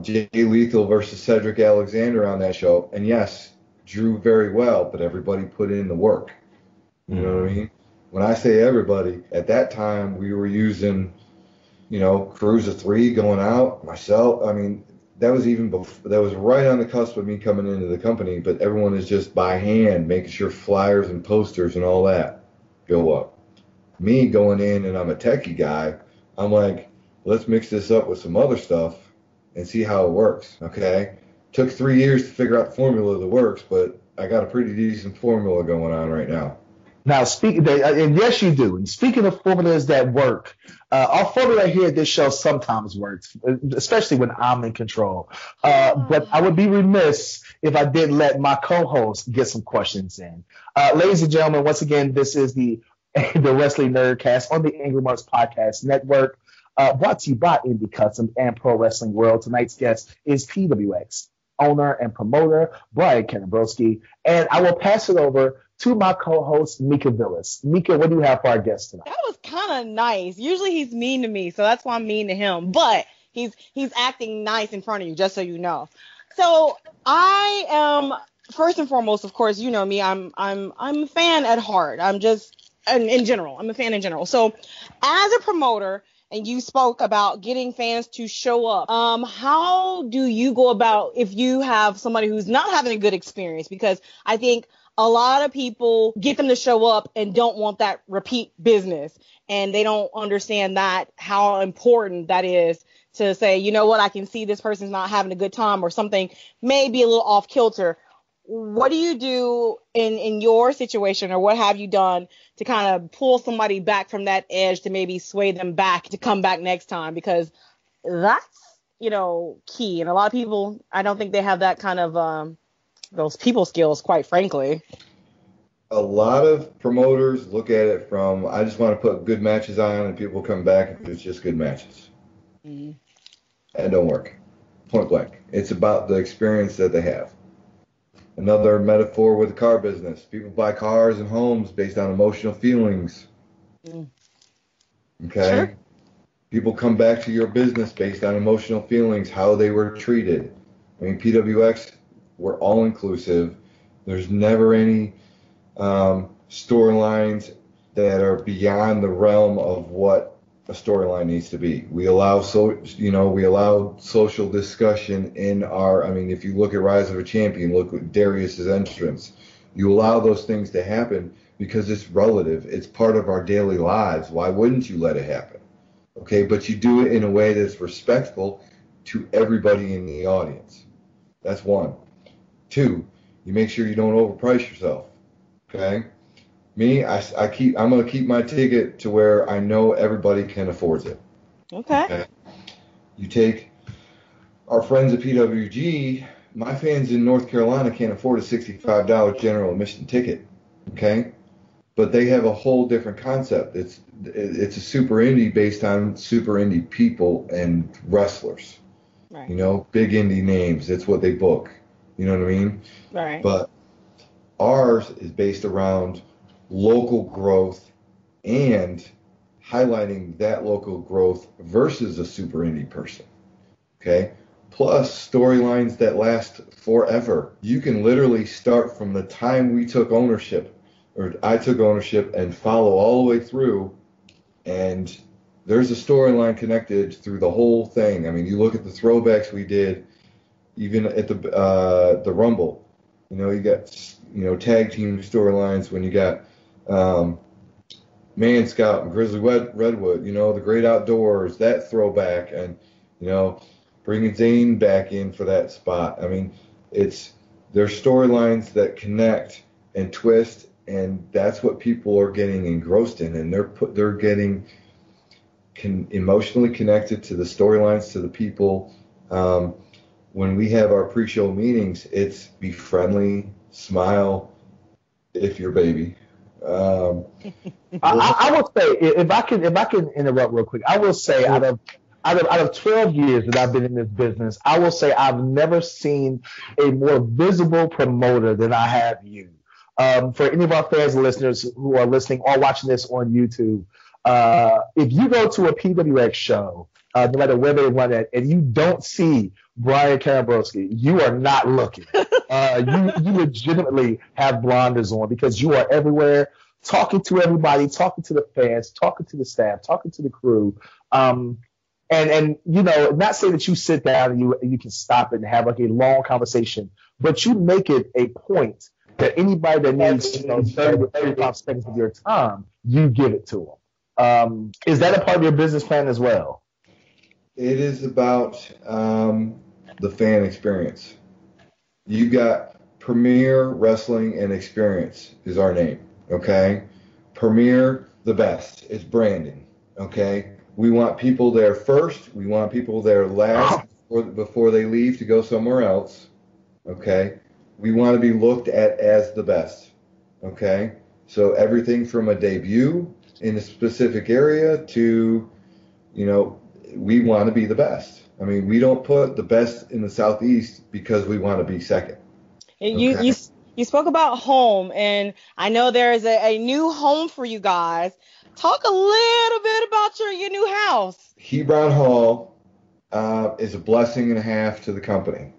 Jay Lethal versus Cedric Alexander on that show. And yes, drew very well, but everybody put in the work. You know what I mean? When I say everybody, at that time we were using, crews of 3 going out, myself. I mean, that was even before, that was right on the cusp of me coming into the company, but everyone is just by hand, making sure flyers and posters and all that go up. Me going in, and I'm a techie guy, I'm like, let's mix this up with some other stuff and see how it works, okay? Took 3 years to figure out the formula that works, but I got a pretty decent formula going on right now. Now, and yes, you do. And speaking of formulas that work, our formula here at this show sometimes works, especially when I'm in control. But I would be remiss if I didn't let my co-host get some questions in. Ladies and gentlemen, once again, this is the Wrestling Nerdcast on the AngryMarks Podcast Network, brought to you by Indie Custom and Pro Wrestling World. Tonight's guest is PWX owner and promoter Brian Kanabrewski, and I will pass it over to my co-host Mickie Villas. Mickie, what do you have for our guest tonight? That was kind of nice. Usually he's mean to me, so that's why I'm mean to him. But he's acting nice in front of you, just so you know. So I am, first and foremost, of course, you know me. I'm a fan at heart. I'm just in general. I'm a fan in general. So as a promoter, and you spoke about getting fans to show up. How do you go about if you have somebody who's not having a good experience? Because I think a lot of people get them to show up and don't want that repeat business, and they don't understand that how important that is to say, you know what, I can see this person's not having a good time or something may be a little off kilter. What do you do in your situation, or what have you done to kind of pull somebody back from that edge to maybe sway them back to come back next time? Because that's, key. And a lot of people, I don't think they have that kind of those people skills, quite frankly. A lot of promoters look at it from, I just want to put good matches on and people come back if it's just good matches. Mm-hmm. That don't work. Point blank. It's about the experience that they have. Another metaphor with the car business. People buy cars and homes based on emotional feelings. Mm. Okay? Sure. People come back to your business based on emotional feelings, how they were treated. I mean, PWX, we're all inclusive. There's never any storylines that are beyond the realm of what a storyline needs to be. We allow social discussion in our, if you look at Rise of a Champion, look at Darius's entrance. You allow those things to happen because it's relative. It's part of our daily lives. Why wouldn't you let it happen? Okay, but you do it in a way that's respectful to everybody in the audience. That's one. 2, you make sure you don't overprice yourself. Okay? Me, I'm going to keep my ticket to where I know everybody can afford it. Okay. You take our friends at PWG, my fans in North Carolina can't afford a $65 general admission ticket. Okay? But they have a whole different concept. It's a super indie based on super indie people and wrestlers. Right. Big indie names. That's what they book. You know what I mean? Right. But ours is based around local growth and highlighting that local growth versus a super indie person. Okay? Plus storylines that last forever. You can literally start from the time we took ownership, or I took ownership, and follow all the way through, and there's a storyline connected through the whole thing. You look at the throwbacks we did, even at the Rumble. You got tag team storylines when you got Man Scout and Grizzly Redwood, the Great Outdoors, that throwback, and bringing Zane back in for that spot. There's storylines that connect and twist, and that's what people are getting engrossed in, and they're getting emotionally connected to the storylines, to the people. When we have our pre-show meetings, it's be friendly, smile, if you're baby. I will say, if I can interrupt real quick, I will say out of 12 years that I've been in this business, I will say I've never seen a more visible promoter than I have you. For any of our fans and listeners who are listening or watching this on YouTube, if you go to a PWX show, no matter where they run it, and you don't see Brian Kanabrewski, you are not looking. You legitimately have blinders on because you are everywhere, talking to everybody, talking to the fans, talking to the staff, talking to the crew. And not saying that you sit down and you can stop it and have like a long conversation, but you make it a point that anybody that needs 30 to 35 seconds of your time, you give it to them. Is that a part of your business plan as well? It is about the fan experience. You got Premier Wrestling and Experience is our name, okay? Premier, the best. It's branding, okay? We want people there first. We want people there last before they leave to go somewhere else, okay? We want to be looked at as the best, okay? So everything from a debut in a specific area to, we want to be the best. I mean, we don't put the best in the Southeast because we want to be second. Okay? You spoke about home, and I know there is a new home for you guys. Talk a little bit about your new house. Hebron Hall is a blessing and a half to the company.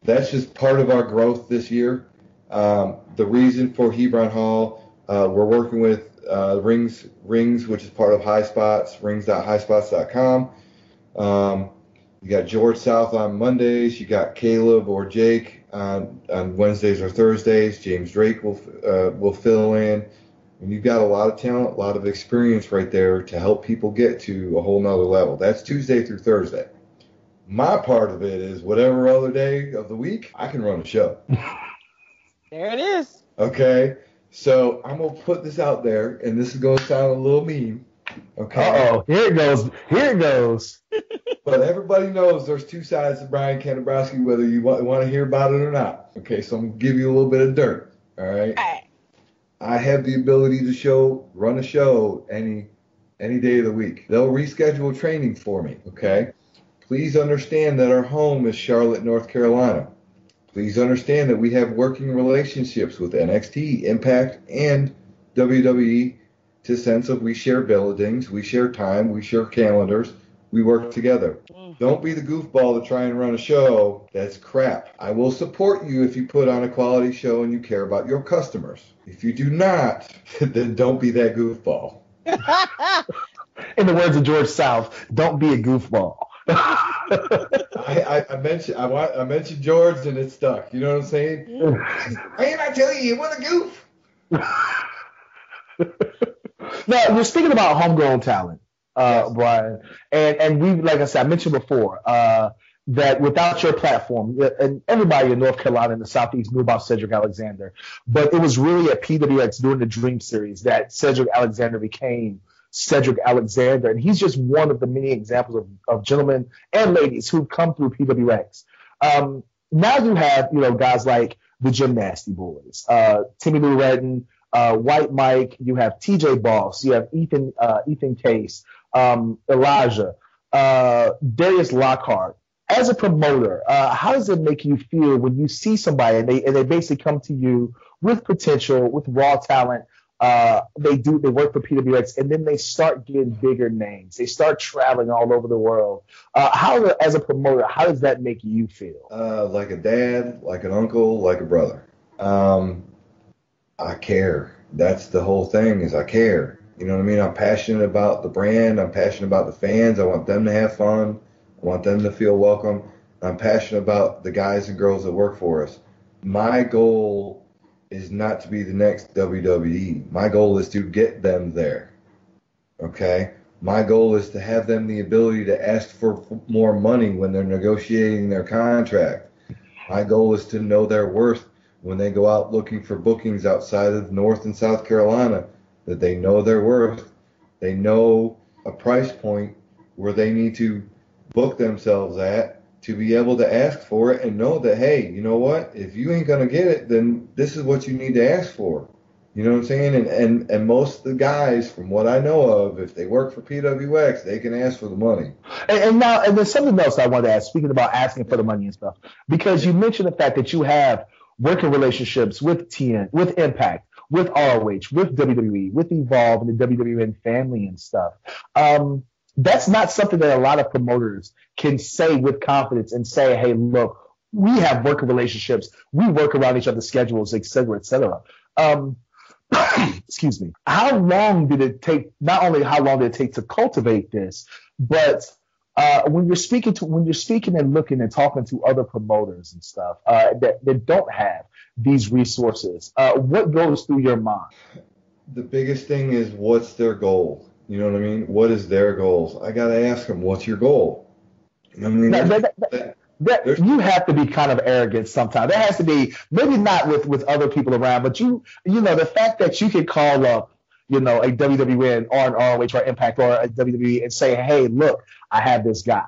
That's just part of our growth this year. The reason for Hebron Hall, we're working with Rings, which is part of High Spots, rings.highspots.com. You got George South on Mondays. You got Caleb or Jake on Wednesdays or Thursdays. James Drake will fill in. And you've got a lot of talent, a lot of experience right there to help people get to a whole nother level. That's Tuesday through Thursday. My part of it is whatever other day of the week, I can run a show. There it is. Okay. So I'm going to put this out there, and this is going to sound a little mean. Okay. Uh-oh. Here it goes. But everybody knows there's two sides to Brian Kanabrewski, whether you want to hear about it or not. Okay, so I'm going to give you a little bit of dirt. All right? I have the ability to run a show any day of the week. They'll reschedule training for me. Okay? Please understand that our home is Charlotte, North Carolina. Please understand that we have working relationships with NXT, Impact, and WWE to sense of we share buildings, we share time, we share calendars, we work together. Don't be the goofball to try and run a show that's crap. I will support you if you put on a quality show and you care about your customers. If you do not, then don't be that goofball. In the words of George South, don't be a goofball. I mentioned George and it stuck. You know what I'm saying? Hey, I tell you, what a goof. Now, you're speaking about homegrown talent, yes. Brian, and we, like I said, I mentioned before that without your platform, and everybody in North Carolina and the Southeast knew about Cedric Alexander, but it was really at PWX during the Dream Series that Cedric Alexander became Cedric Alexander, and he's just one of the many examples of gentlemen and ladies who've come through PWX. Now you have guys like the Gym Nasty Boys, Timmy Lou Redden, White Mike, you have TJ Boss, you have Ethan Case, Elijah, Darius Lockhart. As a promoter, how does it make you feel when you see somebody and they basically come to you with potential, with raw talent? They work for PWX, and then they start getting bigger names. They start traveling all over the world. As a promoter, how does that make you feel? Like a dad, like an uncle, like a brother. I care. That's the whole thing, is I care. You know what I mean? I'm passionate about the brand. I'm passionate about the fans. I want them to have fun. I want them to feel welcome. I'm passionate about the guys and girls that work for us. My goal is not to be the next WWE. My goal is to get them there. Okay? My goal is to have them the ability to ask for more money when they're negotiating their contract. My goal is to know their worth when they go out looking for bookings outside of North and South Carolina, that they know their worth. They know a price point where they need to book themselves at to be able to ask for it and know that, hey, you know what? If you ain't going to get it, then this is what you need to ask for. You know what I'm saying? And most of the guys, from what I know of, if they work for PWX, they can ask for the money. And there's something else I wanted to ask, speaking about asking for the money and stuff, because you mentioned the fact that you have working relationships with TN, with Impact, with ROH, with WWE, with Evolve and the WWN family and stuff. That's not something that a lot of promoters can say with confidence and say, hey, look, we have working relationships. We work around each other's schedules, et cetera, et cetera. Excuse me. How long did it take? Not only how long did it take to cultivate this, but when you're speaking and looking and talking to other promoters and stuff that don't have these resources, what goes through your mind? The biggest thing is, what's their goal? You know what I mean? What is their goals? I gotta ask them, what's your goal? I mean, you have to be kind of arrogant sometimes. There has to be, maybe not with other people around, but you know, the fact that you can call up, you know, a WWN or an ROH or Impact or a WWE and say, hey, look, I have this guy.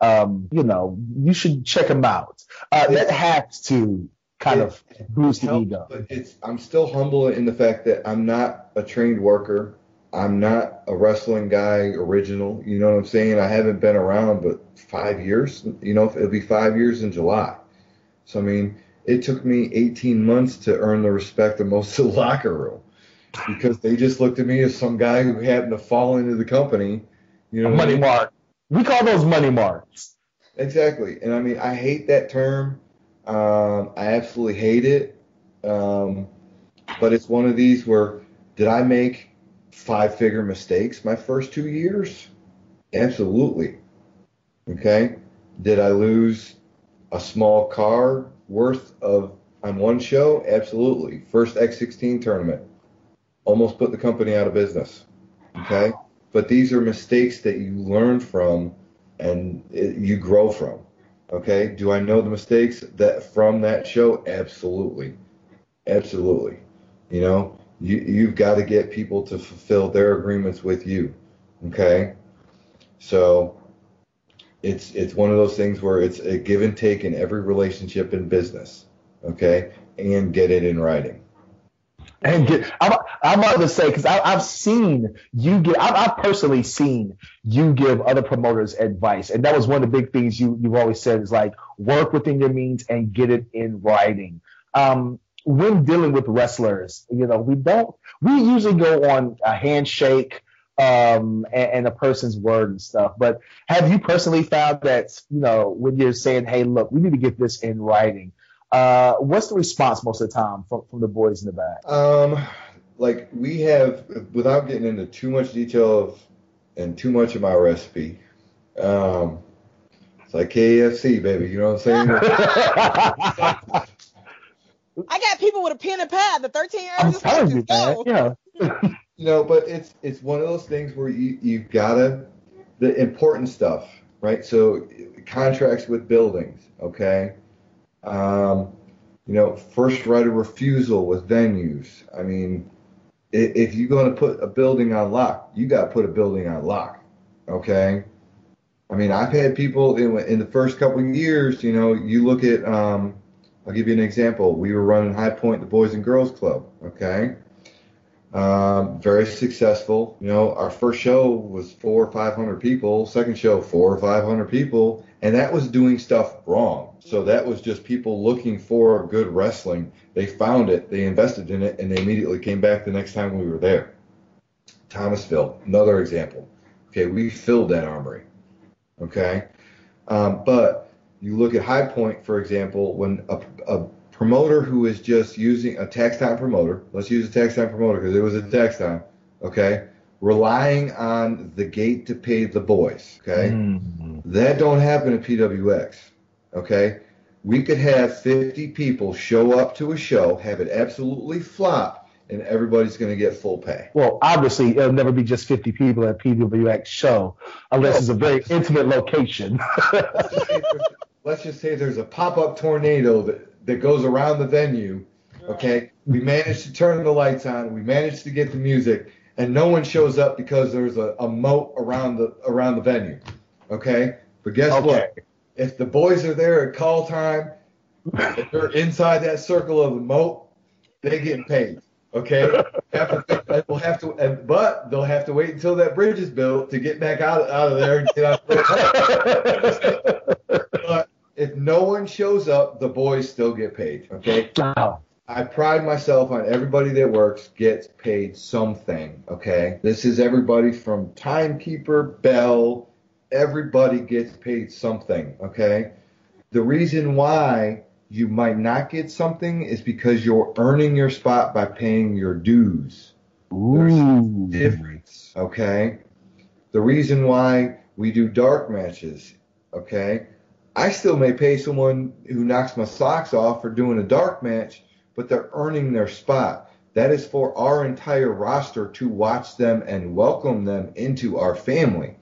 You know, you should check him out. That has to kind of boost the ego. But I'm still humble in the fact that I'm not a trained worker. I'm not a wrestling guy original. You know what I'm saying? I haven't been around but 5 years. You know, it'll be 5 years in July. So, I mean, it took me 18 months to earn the respect of most of the locker room because they just looked at me as some guy who happened to fall into the company. You know, money mark. We call those money marks. Exactly. And, I mean, I hate that term. I absolutely hate it. But it's one of these where, did I make 5-figure mistakes my first 2 years? Absolutely. Okay. Did I lose a small car worth of on one show? Absolutely. First X16 tournament. Almost put the company out of business. Okay. But these are mistakes that you learn from and you grow from. Okay. Do I know the mistakes that from that show? Absolutely. Absolutely. You know, you've got to get people to fulfill their agreements with you, okay? So it's one of those things where it's a give and take in every relationship in business, okay? And get it in writing. And I'm about to say, because I've seen you give, I've personally seen you give other promoters advice, and that was one of the big things you've always said is like work within your means and get it in writing. When dealing with wrestlers, you know, we usually go on a handshake and a person's word and stuff. But have you personally found that, you know, when you're saying, hey, look, we need to get this in writing, what's the response most of the time from the boys in the back? Like we have, without getting into too much detail and too much of my recipe, it's like KFC, baby, you know what I'm saying? I got people with a pen and pad. The 13 I'm areas telling you, man. Yeah. You know, but it's one of those things where you've gotta, the important stuff, right? So contracts with buildings, okay? You know, first right of refusal with venues. I mean, if you're going to put a building on lock, you got to put a building on lock, okay? I mean, I've had people in the first couple of years, you know, you look at, I'll give you an example. We were running High Point, the Boys and Girls Club, okay? Very successful. You know, our first show was 400 or 500 people. Second show, 400 or 500 people. And that was doing stuff wrong. So that was just people looking for good wrestling. They found it, they invested in it, and they immediately came back the next time we were there. Thomasville, another example. Okay, we filled that armory. Okay? But you look at High Point, for example, when a promoter who is just using a tax time promoter, let's use a tax time promoter because it was a tax time, okay, relying on the gate to pay the boys, okay? Mm-hmm. That don't happen at PWX, okay? We could have 50 people show up to a show, have it absolutely flop, and everybody's going to get full pay. Well, obviously, it'll never be just 50 people at a PWX show unless it's a very intimate location. Let's just say there's a pop-up tornado that goes around the venue, okay? We managed to turn the lights on. We managed to get the music, and no one shows up because there's a moat around the venue, okay? But guess what? If the boys are there at call time, if they're inside that circle of the moat, they get paid, okay? But they'll have to wait until that bridge is built to get back out of there and get out. But if no one shows up, the boys still get paid. Okay. Wow. I pride myself on everybody that works gets paid something. Okay. This is everybody from timekeeper, bell. Everybody gets paid something. Okay. The reason why you might not get something is because you're earning your spot by paying your dues. There's a difference, okay? The reason why we do dark matches, okay? I still may pay someone who knocks my socks off for doing a dark match, but they're earning their spot. That is for our entire roster to watch them and welcome them into our family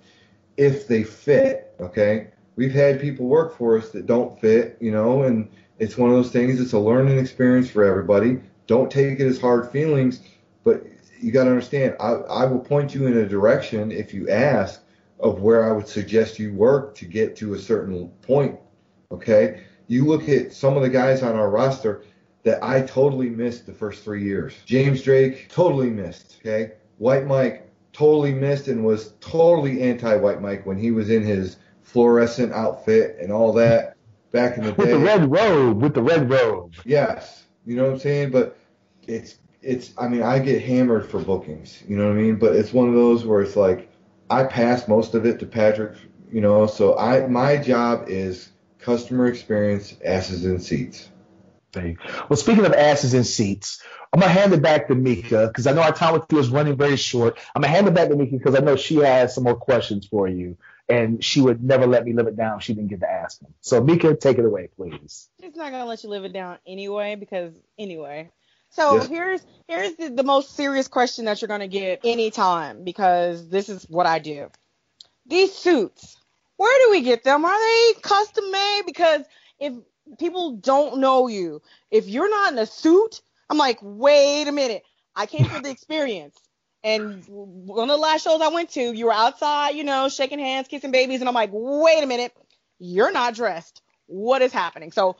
if they fit, okay? We've had people work for us that don't fit, and it's one of those things. It's a learning experience for everybody. Don't take it as hard feelings, but you got to understand, I will point you in a direction if you ask of where I would suggest you work to get to a certain point, okay? You look at some of the guys on our roster that I totally missed the first 3 years. James Drake, totally missed, okay? White Mike, totally missed and was totally anti-White Mike when he was in his fluorescent outfit and all that back in the day. With the red robe. Yes. You know what I'm saying? But I get hammered for bookings, you know what I mean? But it's one of those where it's like, I pass most of it to Patrick, so my job is customer experience, asses in seats. Well, speaking of asses in seats, I'm going to hand it back to Mika because I know our time with you is running very short. I'm going to hand it back to Mika because I know she has some more questions for you, and she would never let me live it down if she didn't get to ask them. So, Mika, take it away, please. She's not going to let you live it down anyway. So yes. Here's the most serious question that you're going to get anytime, because this is what I do. These suits, where do we get them? Are they custom made? Because if people don't know you, if you're not in a suit, I'm like, wait a minute. I came for the experience. And one of the last shows I went to, you were outside, shaking hands, kissing babies. And I'm like, wait a minute. You're not dressed. What is happening? So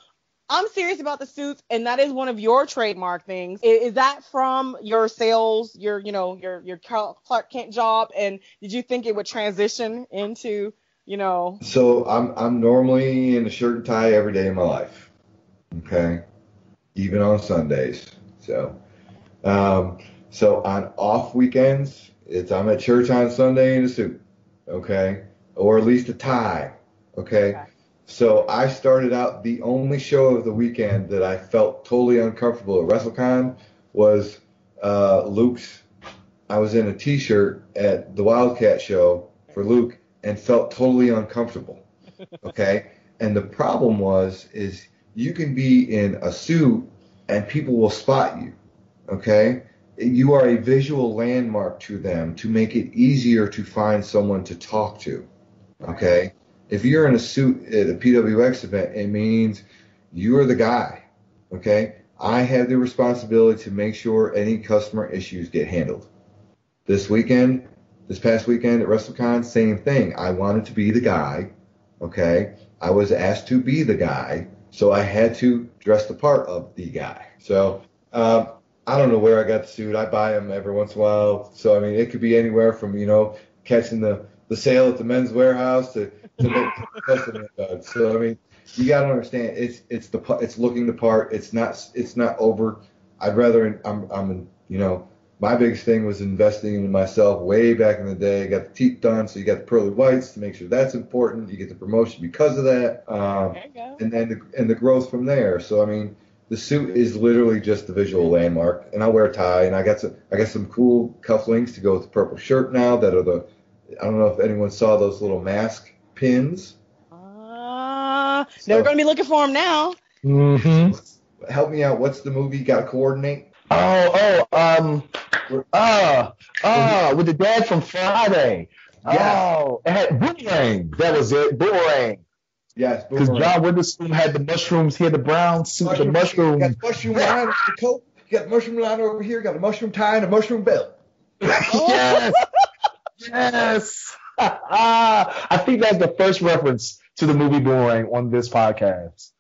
I'm serious about the suits, and that is one of your trademark things. Is that from your sales, your Clark Kent job? And did you think it would transition into, So I'm normally in a shirt and tie every day of my life. Okay. Even on Sundays. So on off weekends, I'm at church on Sunday in a suit. Okay. Or at least a tie. Okay. So I started out, the only show of the weekend that I felt totally uncomfortable at WrestleCon was Luke's. I was in a T-shirt at the Wildcat show for Luke and felt totally uncomfortable. Okay? And the problem is you can be in a suit and people will spot you. Okay? You are a visual landmark to them to make it easier to find someone to talk to. Okay? If you're in a suit at a PWX event, it means you're the guy, okay? I have the responsibility to make sure any customer issues get handled. This past weekend at WrestleCon, same thing. I wanted to be the guy, okay? I was asked to be the guy, so I had to dress the part of the guy. So I don't know where I got the suit. I buy them every once in a while. So, it could be anywhere from, catching the sale at the Men's Warehouse to make custom dogs. So you got to understand, it's looking the part. It's not over. I'd rather my biggest thing was investing in myself way back in the day. I got the teeth done, so you got the pearly whites to make sure that's important. You get the promotion because of that, there you go. and then the growth from there. So the suit is literally just the visual landmark, and I wear a tie, and I got some cool cufflinks to go with the purple shirt now that are I don't know if anyone saw those little mask pins. They're going to be looking for them now. Mm-hmm. Help me out. What's the movie? Got to coordinate. With the dad from Friday. Yes. Oh, it had Boomerang. That was it. Boomerang. Yes, because John Witherspoon had the mushrooms. He had the brown suit with the mushroom. You got the mushroom line on the coat. You got the mushroom line over here. You got a mushroom tie and a mushroom belt. Yes. Yes. I think that's the first reference to the movie Boomerang on this podcast.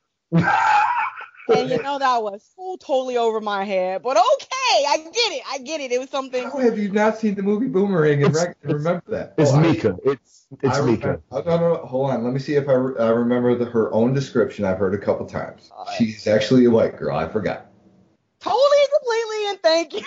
And that was so totally over my head. But okay, I get it. It was something. How have you not seen the movie Boomerang and remember that? It's Mika. It's Mika. No, hold on. Let me see if I remember her own description. I've heard a couple times. She's actually a white girl. I forgot. Totally and completely, and thank you.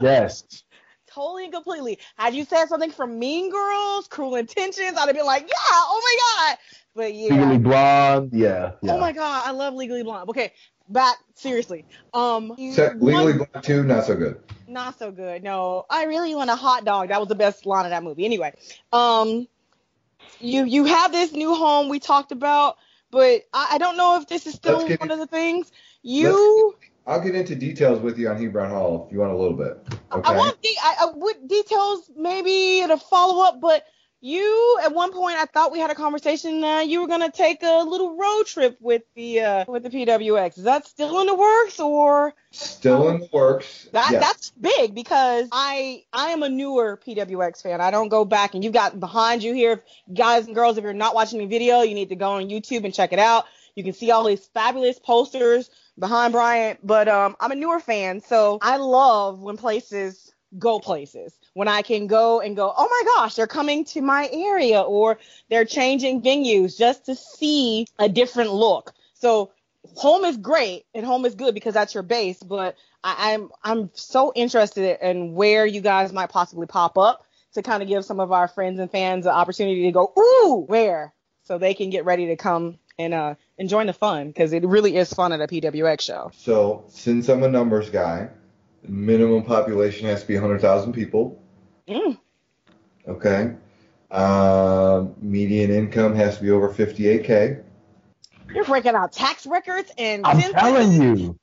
Yes. Totally and completely. Had you said something from Mean Girls, Cruel Intentions, I'd have been like, yeah, oh my God. But yeah. Legally Blonde, yeah. Oh my God, I love Legally Blonde. Okay, back, seriously. Legally Blonde 2, not so good. Not so good, no. I really want a hot dog. That was the best line of that movie. Anyway, you have this new home we talked about, but I don't know if this is still one of the things. I'll get into details with you on Hugh Brown Hall if you want a little bit. Okay? I would details maybe to follow up, but you at one point I thought we had a conversation. You were gonna take a little road trip with the PWX. Is that still in the works or? Still in the works. That's big because I am a newer PWX fan. I don't go back, and you've got behind you here, guys and girls. If you're not watching the video, you need to go on YouTube and check it out. You can see all these fabulous posters behind Bryant, but I'm a newer fan, so I love when places go places. When I can go and go, oh my gosh, they're coming to my area, or they're changing venues just to see a different look. So home is great and home is good because that's your base, but I'm so interested in where you guys might possibly pop up to kind of give some of our friends and fans the opportunity to go, ooh, where? So they can get ready to come and enjoy the fun, because it really is fun at a PWX show. So since I'm a numbers guy, minimum population has to be 100,000 people. Okay. Median income has to be over 58K. You're breaking out tax records and I'm telling you,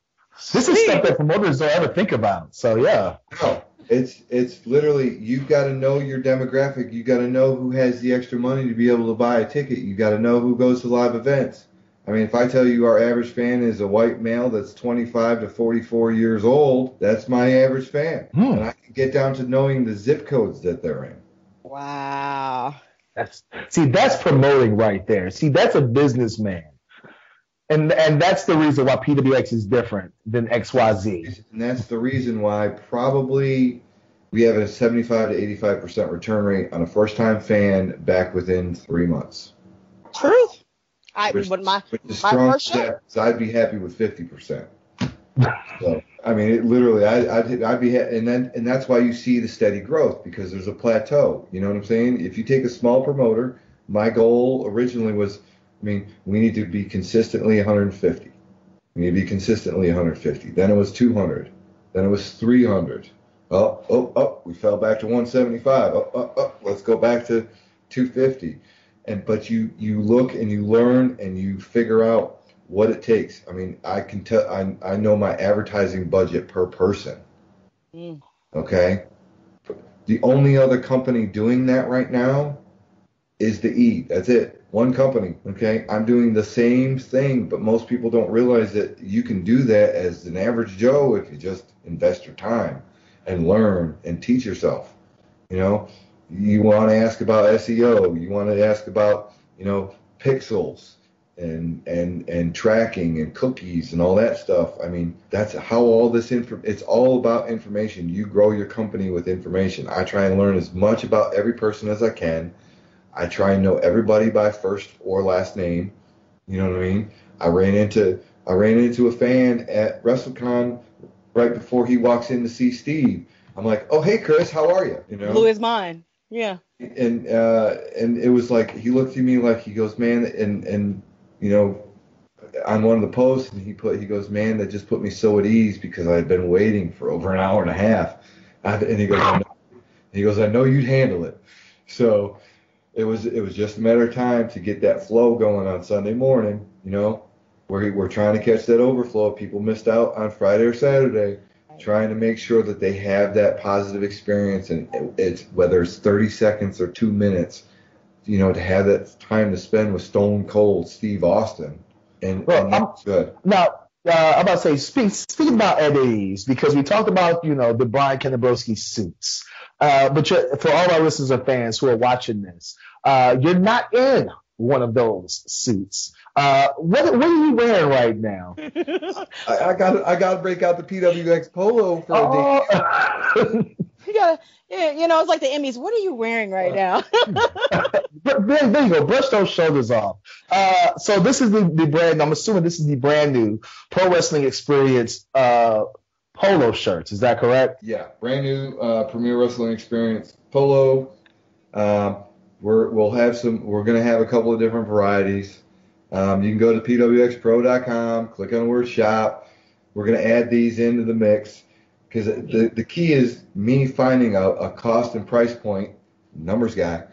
this is stuff that promoters don't ever think about. So yeah. No, it's literally, you've got to know your demographic. You got to know who has the extra money to be able to buy a ticket. You got to know who goes to live events. I mean, if I tell you our average fan is a white male that's 25 to 44 years old, that's my average fan. And I can get down to knowing the zip codes that they're in. Wow. That's promoting right there. See, that's a businessman. And that's the reason why PWX is different than XYZ. And that's the reason why probably we have a 75 to 85% return rate on a first-time fan back within 3 months. Truth. Which is my strong first show. So I'd be happy with 50%. So I mean, it literally, I'd be, and that's why you see the steady growth, because there's a plateau. You know what I'm saying? If you take a small promoter, my goal originally was, I mean, we need to be consistently 150. We need to be consistently 150. Then it was 200. Then it was 300. We fell back to 175. Let's go back to 250. But you look and you learn and you figure out what it takes. I mean, I can tell, I know my advertising budget per person. Okay? The only other company doing that right now is the E. That's it. One company. Okay? I'm doing the same thing, but most people don't realize that you can do that as an average Joe if you just invest your time and learn and teach yourself. You know? You want to ask about SEO. You want to ask about, pixels and tracking and cookies and all that stuff. I mean, that's how all this it's all about information. You grow your company with information. I try and learn as much about every person as I can. I try and know everybody by first or last name. You know what I mean? I ran into a fan at WrestleCon right before he walks in to see Steve. I'm like, "Oh, hey Chris, how are you?" Blew his mind. Yeah. And it was like, he looked at me like, he goes, "Man," and on one of the posts, and he goes, "Man, that just put me so at ease because I had been waiting for over an hour and a half." And he goes, "I know you'd handle it." So it was just a matter of time to get that flow going on Sunday morning. We're trying to catch that overflow. People missed out on Friday or Saturday. Trying to make sure that they have that positive experience, and it's whether it's 30 seconds or 2 minutes, to have that time to spend with Stone Cold Steve Austin, and that's good. Now, I'm about to say, speaking about at ease, because we talked about the Brian Kanabrewski suits, but for all our listeners and fans who are watching this, you're not in one of those suits. What are you wearing right now? I got to break out the PWX polo for a day. It's like the Emmys. What are you wearing right now? There you go. Brush those shoulders off. So this is the brand. I'm assuming this is the brand new Pro Wrestling Experience polo shirts. Is that correct? Yeah, brand new Premier Wrestling Experience polo. We're going to have a couple of different varieties. You can go to pwxpro.com, click on the word shop. We're going to add these into the mix because the key is me finding a cost and price point, numbers guy,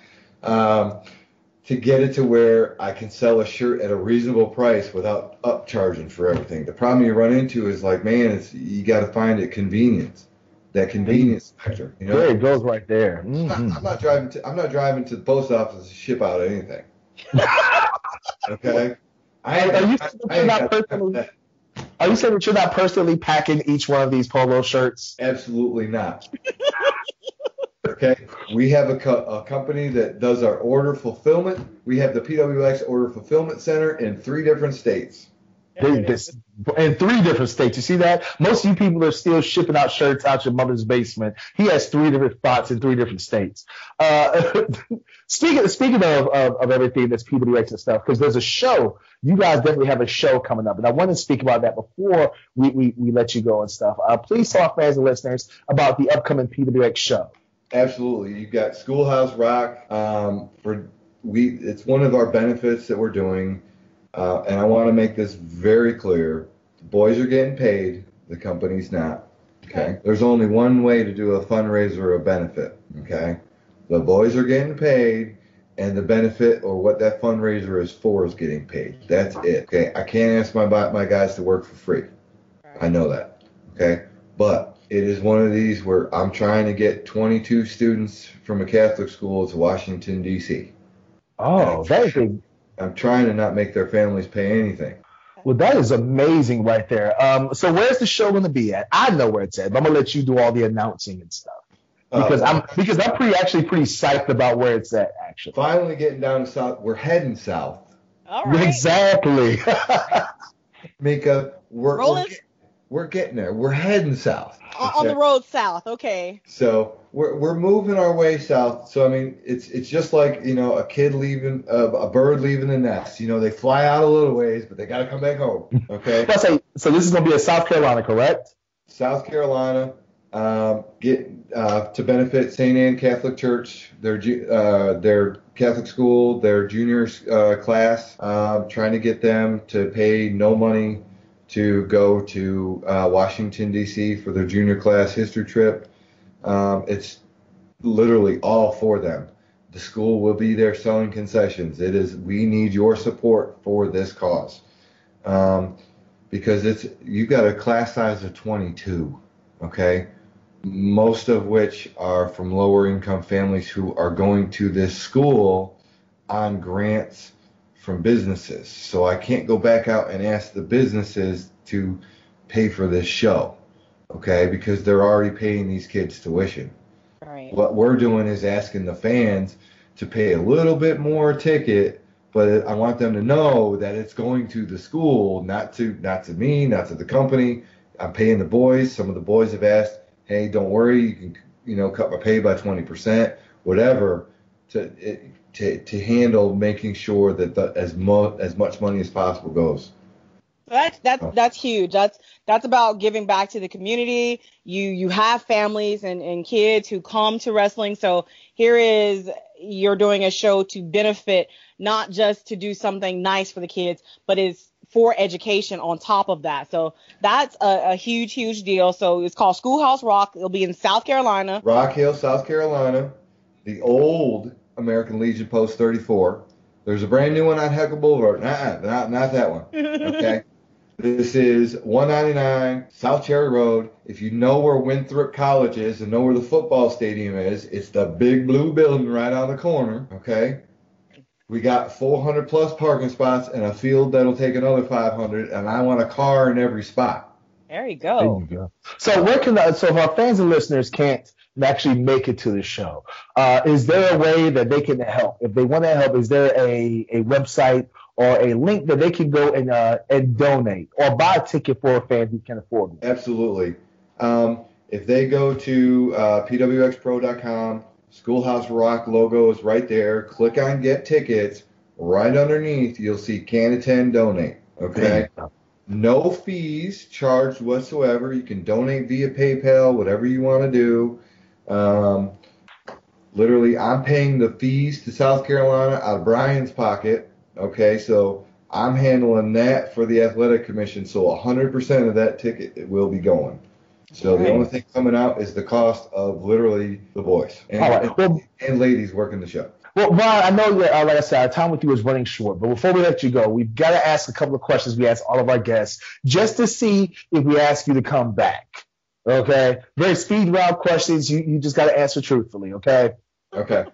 to get it to where I can sell a shirt at a reasonable price without upcharging for everything. The problem you run into is like, man, you got to find it convenience. That convenience factor, There it goes right there. I'm not driving to the post office to ship out anything. Okay. Are you saying that you're not personally packing each one of these polo shirts? Absolutely not. Okay. We have a company that does our order fulfillment. We have the PWX Order Fulfillment Center in 3 different states. In 3 different states. You see that? Most of you people are still shipping out shirts out your mother's basement. He has 3 different spots in 3 different states. Speaking of everything that's PWX and stuff, because there's a show. You guys definitely have a show coming up, and I want to speak about that before we let you go and stuff. Please talk, fans and listeners, about the upcoming PWX show. Absolutely. You've got Schoolhouse Rock. It's one of our benefits that we're doing. And I want to make this very clear. The boys are getting paid. The company's not. Okay? There's only one way to do a fundraiser or a benefit. Okay? The boys are getting paid, and the benefit or what that fundraiser is for is getting paid. That's it. Okay? I can't ask my guys to work for free. I know that. Okay? But it is one of these where I'm trying to get 22 students from a Catholic school to Washington, D.C. Oh, that's big. I'm trying to not make their families pay anything. Well, that is amazing right there. So where's the show going to be at? I know where it's at, but I'm going to let you do all the announcing and stuff. Because I'm pretty psyched about where it's at, actually. Finally getting down to south. We're heading south. All right. Exactly. Mika, we're getting there. We're heading south. On the road south, okay. So we're moving our way south. So I mean, it's just like a kid leaving a bird leaving the nest. They fly out a little ways, but they got to come back home. Okay. So this is going to be in South Carolina, correct? South Carolina, to benefit St. Anne Catholic Church, their Catholic school, their juniors class, trying to get them to pay no money to go to Washington, D.C. for their junior class history trip. It's literally all for them. The school will be there selling concessions. We need your support for this cause. Because you got a class size of 22, okay? Most of which are from lower income families who are going to this school on grants from businesses. So I can't go back out and ask the businesses to pay for this show, okay? Because they're already paying these kids tuition. Right. What we're doing is asking the fans to pay a little bit more ticket, but I want them to know that it's going to the school, not to me, not to the company. I'm paying the boys. Some of the boys have asked, hey, don't worry, you can cut my pay by 20%, whatever, to handle making sure that as much money as possible goes. That's huge. That's about giving back to the community. You have families and kids who come to wrestling. So you're doing a show to benefit, not just to do something nice for the kids, but it's for education on top of that. So that's a huge, huge deal. So it's called Schoolhouse Rock. It'll be in South Carolina. Rock Hill, South Carolina. The old American Legion Post 34. There's a brand new one on Heckle Boulevard. Not that one. Okay. This is 199 South Cherry Road. If you know where Winthrop College is and know where the football stadium is, it's the big blue building right on the corner. Okay. We got 400 plus parking spots and a field that'll take another 500, and I want a car in every spot. There you go. So if our fans and listeners can't actually make it to the show. Is there a way that they can help? If they want to help, is there a website or a link that they can go and donate or buy a ticket for a fan who can afford one? Absolutely. If they go to PWXPro.com, Schoolhouse Rock logo is right there. Click on Get Tickets. Right underneath, you'll see Can Attend Donate. Okay? No fees charged whatsoever. You can donate via PayPal, whatever you want to do. Literally, I'm paying the fees to South Carolina out of Brian's pocket. Okay, so I'm handling that for the athletic commission. So 100% of that ticket will be going. So the only thing coming out is the cost of literally the boys and ladies working the show. Well, Brian, I know that, like I said, our time with you is running short, but before we let you go, we've got to ask a couple of questions we ask all of our guests just to see if we ask you to come back. Okay? Very speed round questions. You just got to answer truthfully, okay? Okay.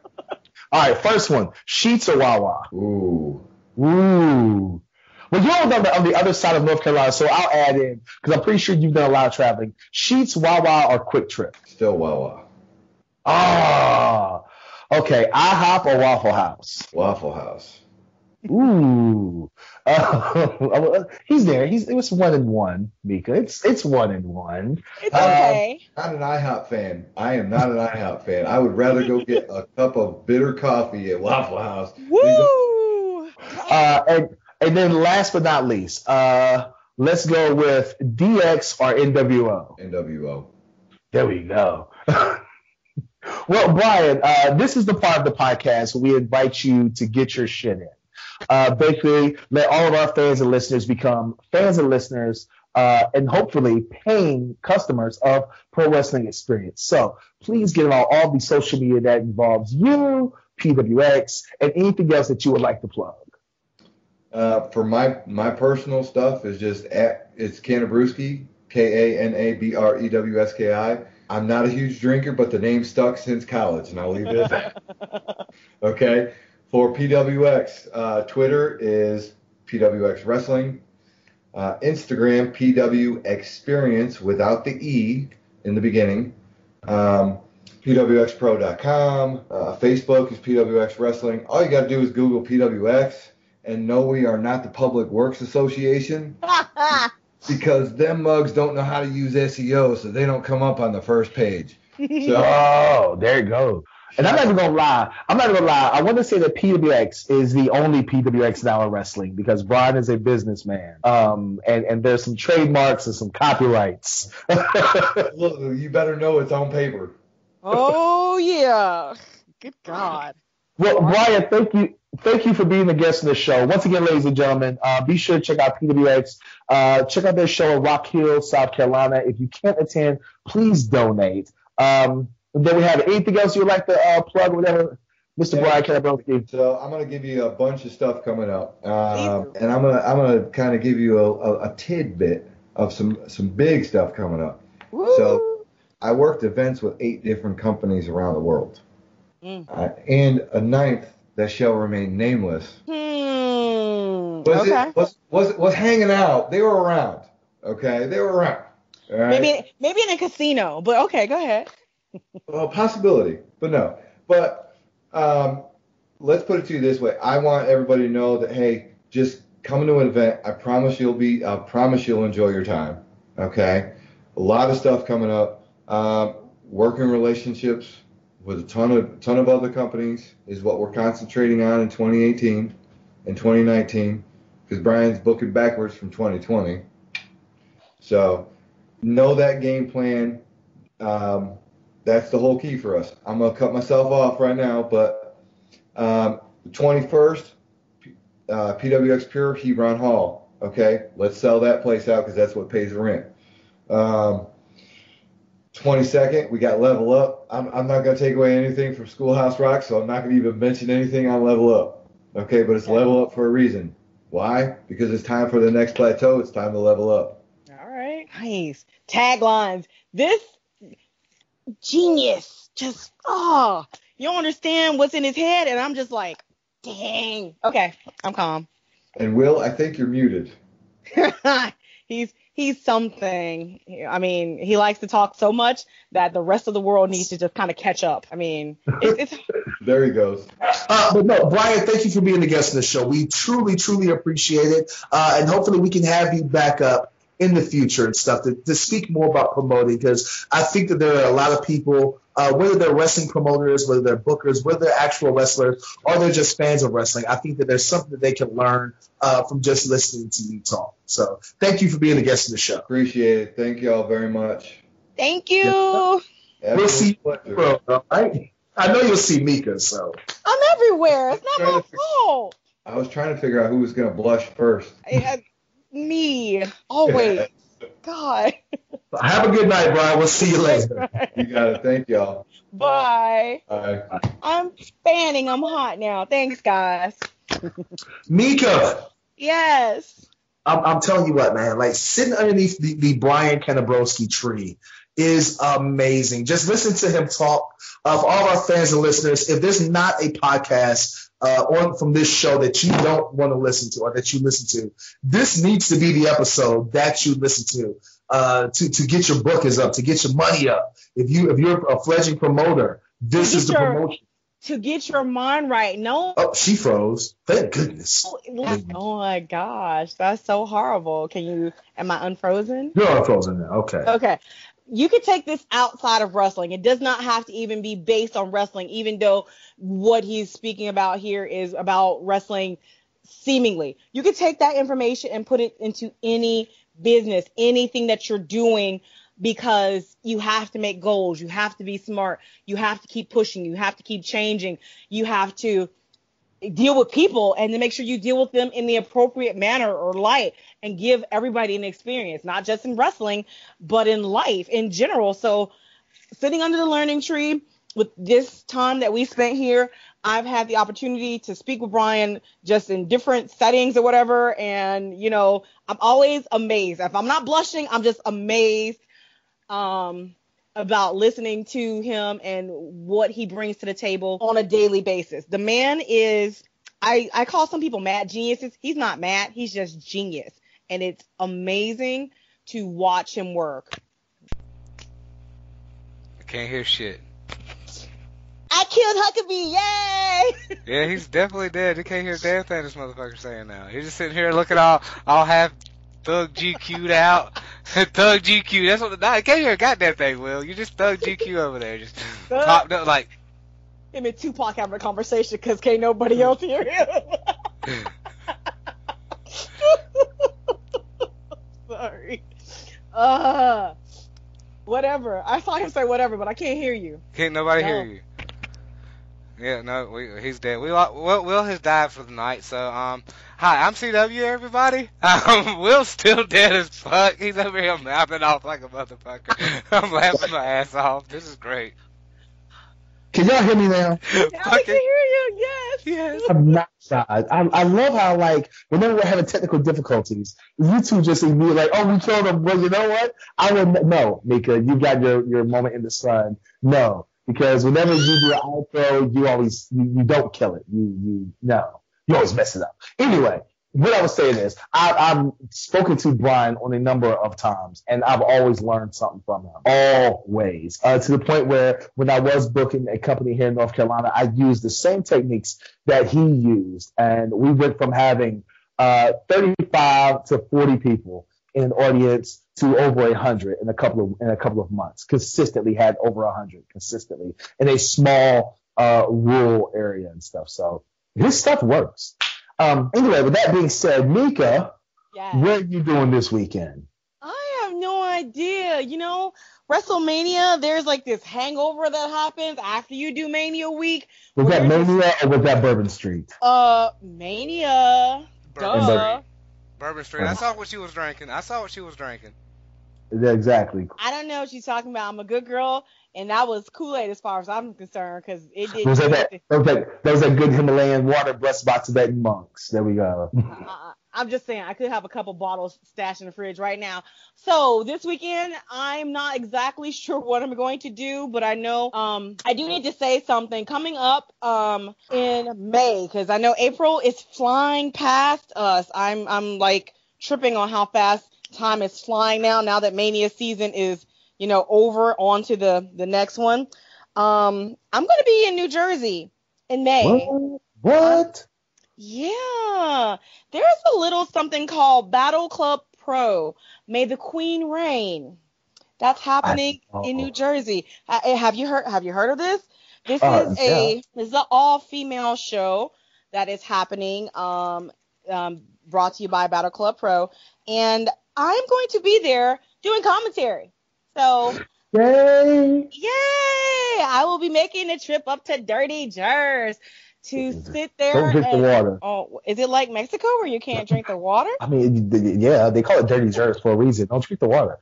All right, first one. Sheets or Wawa? Ooh. Well, you're on the other side of North Carolina, so I'll add in, because I'm pretty sure you've done a lot of traveling. Sheets, Wawa, or Quick Trip? Still Wawa. Ah, okay. IHOP or Waffle House? Waffle House. Ooh. He's there. It was 1-1, Mika. It's 1-1. It's okay. Not an IHOP fan. I am not an IHOP fan. I would rather go get a cup of bitter coffee at Waffle House. Woo! And then last but not least, let's go with DX or NWO. NWO. There we go. Well, Brian, this is the part of the podcast where we invite you to get your shit in. Basically, let all of our fans and listeners become fans and listeners and hopefully paying customers of Pro Wrestling Experience. So please get on all the social media that involves you, PWX, and anything else that you would like to plug. For my personal stuff is it's Kanabrewski, Kanabrewski. I'm not a huge drinker, but the name stuck since college, and I'll leave it at that. Okay. For PWX, Twitter is PWX Wrestling, Instagram PW Experience without the E in the beginning, PWXPro.com, Facebook is PWX Wrestling. All you got to do is Google PWX. And no, we are not the Public Works Association because them mugs don't know how to use SEO, so they don't come up on the first page. So, there you go. And I'm not even gonna lie. I want to say that PWX is the only PWX now in wrestling because Brian is a businessman. And there's some trademarks and some copyrights. Look, you better know it's on paper. Oh yeah. Good God. Well, Brian, thank you for being the guest of the show. Once again, ladies and gentlemen, be sure to check out PWX. Check out their show in Rock Hill, South Carolina. If you can't attend, please donate. Then we have anything else you would like to plug or whatever, Mr. Brian Kanabrewski? So I'm gonna give you a bunch of stuff coming up, and I'm gonna kind of give you a tidbit of some big stuff coming up. Woo. So I worked events with 8 different companies around the world, and a 9th that shall remain nameless. Was hanging out. They were around. Okay, they were around. All right? Maybe in a casino, but okay, go ahead. Well, possibility, but no. But let's put it to you this way. I want everybody to know that, hey, just come to an event. I promise you'll enjoy your time. Okay? A lot of stuff coming up. Working relationships with a ton of other companies is what we're concentrating on in 2018 and 2019 because Brian's booking backwards from 2020. So know that game plan. That's the whole key for us. I'm going to cut myself off right now, but the 21st, PWX Pure, Hebron Hall. Okay? Let's sell that place out because that's what pays the rent. 22nd, we got Level Up. I'm not going to take away anything from Schoolhouse Rock, so I'm not going to even mention anything on Level Up. Okay? But it's Level Up for a reason. Why? Because it's time for the next plateau. It's time to level up. All right. Nice. Taglines. This genius. Just, you don't understand what's in his head, and I'm just like, dang. Okay, I'm calm. And Will, I think you're muted. He's he's something. I mean, he likes to talk so much that the rest of the world needs to just kind of catch up. I mean, it's There he goes. But no, Brian, thank you for being a guest on the show. We truly, truly appreciate it. And hopefully we can have you back up in the future and stuff to speak more about promoting, because I think that there are a lot of people, whether they're wrestling promoters, whether they're bookers, whether they're actual wrestlers, or they're just fans of wrestling. I think that there's something that they can learn from just listening to you talk. So thank you for being a guest on the show. Appreciate it. Thank y'all very much. thank you. We'll see you tomorrow, all right? I know you'll see Mika, so. I'm everywhere. It's not my fault. I was trying to figure out who was going to blush first. Me. Always. God. Have a good night, Brian. We'll see you later. You got it. Thank y'all. Bye. Bye. I'm fanning. I'm hot now. Thanks, guys. Mika, Yes. I'm telling you what, man, like sitting underneath the Brian Kanabrewski tree is amazing. Just listen to him talk. For all our fans and listeners, if there's not a podcast on from this show that you don't want to listen to or that you listen to, this needs to be the episode that you listen to get your bookings up, to get your money up. If you're a fledgling promoter, this is the promotion. To get your mind right. No. Oh, she froze. Thank goodness. Oh my gosh, that's so horrible. Am I unfrozen? You're unfrozen now. Okay. Okay. You could take this outside of wrestling. It does not have to even be based on wrestling, even though what he's speaking about here is about wrestling seemingly. You could take that information and put it into any business, anything that you're doing, because you have to make goals. You have to be smart. You have to keep pushing. You have to keep changing. You have to deal with people and to make sure you deal with them in the appropriate manner or light and give everybody an experience, not just in wrestling, but in life in general. So sitting under the learning tree with this time that we spent here, I've had the opportunity to speak with Brian just in different settings or whatever. And, I'm always amazed. If I'm not blushing, I'm just amazed about listening to him and what he brings to the table on a daily basis. The man is, I call some people mad geniuses. He's not mad. He's just genius. And it's amazing to watch him work. I can't hear shit. I killed Huckabee, yay! Yeah, he's definitely dead. You can't hear a damn thing this motherfucker's saying now. He's just sitting here looking all half thug GQ'd out. Thug GQ, that's what I can't hear a goddamn thing, Will. You just thug GQ over there. Just popped up like. Him and Tupac having a conversation because can't nobody else hear him. Sorry. Whatever. I saw him say whatever, but I can't hear you. Can't nobody hear you. Yeah, no, he's dead. Will has died for the night, so, hi, I'm CW, everybody. Will's still dead as fuck. He's over here mouthing off like a motherfucker. I'm laughing my ass off. This is great. Can y'all hear me now? Yeah, I can hear you, yes. I'm not shy. I love how, like, whenever we're having technical difficulties, you two just immediately like, oh, we killed him. Well, you know what? I would no, Mika, you got your moment in the sun. No. Because whenever you do an outro, you always you don't kill it. You always mess it up. Anyway, what I was saying is I've spoken to Brian on a number of times, and I've always learned something from him. Always. To the point where when I was booking a company here in North Carolina, I used the same techniques that he used, and we went from having 35 to 40 people in an audience to over 100 in a couple of months. Consistently had over 100 consistently in a small rural area and stuff. So his stuff works. Anyway, with that being said, Mika, what are you doing this weekend? I have no idea. WrestleMania, there's like this hangover that happens after you do Mania week. Was that Mania or was that Bourbon Street? Mania. Duh. Bourbon Street. I saw what she was drinking. Yeah, exactly. I don't know what she's talking about. I'm a good girl, and that was Kool-Aid as far as I'm concerned, because it didn't. That was that good Himalayan water blessed by Tibetan monks. There we go. I'm just saying, I could have a couple bottles stashed in the fridge right now. So this weekend, I'm not exactly sure what I'm going to do, but I know I do need to say something coming up in May, because I know April is flying past us. I'm like tripping on how fast time is flying now that Mania season is, over, on to the next one. I'm going to be in New Jersey in May. What? Yeah. There's a little something called Battle Club Pro. May the Queen reign. That's happening in New Jersey. Have you heard of this? This is an all-female show that is happening, brought to you by Battle Club Pro, and I'm going to be there doing commentary. So, yay! I will be making a trip up to Dirty Jersey to sit there. Don't drink the water. Oh, is it like Mexico where you can't drink the water? I mean, yeah, they call it Dirty Jersey for a reason. Don't drink the water.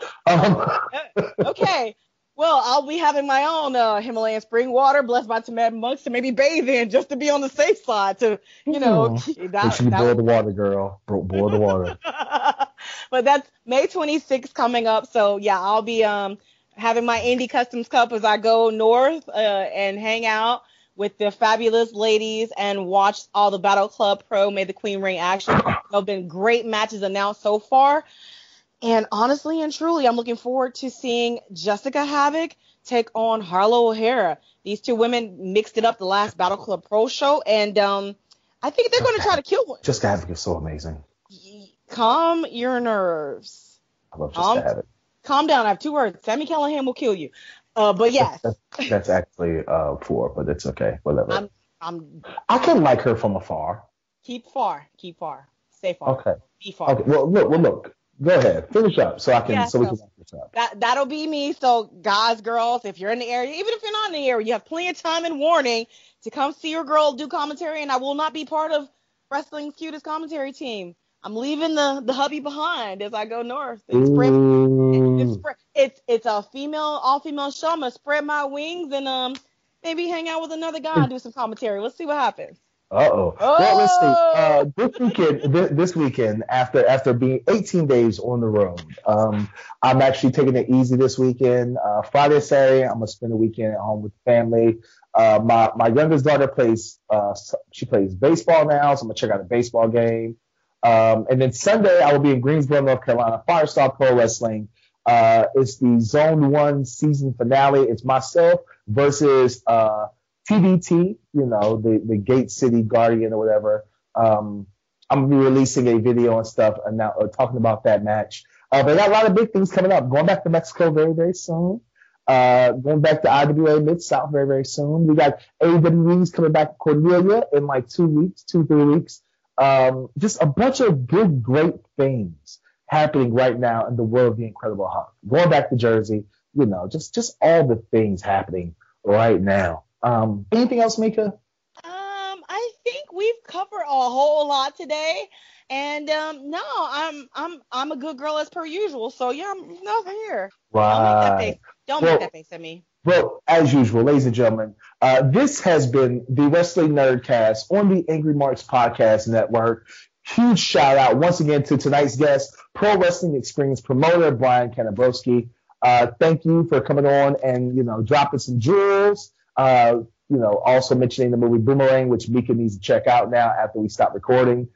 Okay. Well, I'll be having my own Himalayan spring water, blessed by Tibetan monks, to maybe bathe in, just to be on the safe side. To Make sure you boil the water, girl. Boil the water. But that's May 26th coming up. So yeah, I'll be having my Indie Customs Cup as I go north and hang out with the fabulous ladies and watch all the Battle Club Pro May the Queen reign action. There have been great matches announced so far. And honestly and truly, I'm looking forward to seeing Jessica Havoc take on Harlow O'Hara. These two women mixed it up the last Battle Club Pro show, and I think they're going to try to kill one. Jessica Havoc is so amazing. Calm your nerves. I love Jessica Havoc. Calm down. I have 2 words. Sammy Callahan will kill you. But yes. That's actually 4, but it's okay. Whatever. I can like her from afar. Keep far. Stay far. Okay. Be far. Okay. Well, look. Go ahead. Finish up so we can wrap this up. That'll be me. So guys, girls, if you're in the area, even if you're not in the area, you have plenty of time and warning to come see your girl do commentary, and I will not be part of Wrestling's Cutest commentary team. I'm leaving the hubby behind as I go north. It's a all female show. I'm gonna spread my wings and maybe hang out with another guy and do some commentary. Let's see what happens. Well, let's see. This weekend, after being 18 days on the road, I'm actually taking it easy this weekend. Friday, Saturday, I'm gonna spend the weekend at home with the family. My youngest daughter plays baseball now, so I'm gonna check out a baseball game. And then Sunday, I will be in Greensboro, North Carolina, Firestar Pro Wrestling. It's the Zone 1 season finale. It's myself versus TBT, the Gate City Guardian or whatever. I'm going to be releasing a video and stuff and now talking about that match. But I got a lot of big things coming up. Going back to Mexico very, very soon. Going back to IWA Mid-South very, very soon. We got AEW's coming back to Cornelia in like 2 3 weeks. Just a bunch of good, great things happening right now in the world of the Incredible Hulk. Going back to Jersey, just all the things happening right now. Anything else, Mika? I think we've covered a whole lot today, and no, I'm a good girl as per usual. So yeah, I'm nothing here. Right. Don't make that face at me. Well, as usual, ladies and gentlemen, this has been the Wrestling Nerdcast on the Angry Marks Podcast Network. Huge shout out once again to tonight's guest, Pro Wrestling Experience promoter Brian Kanabrewski. Thank you for coming on and dropping some jewels. Also mentioning the movie Boomerang, which Mika needs to check out now after we stop recording.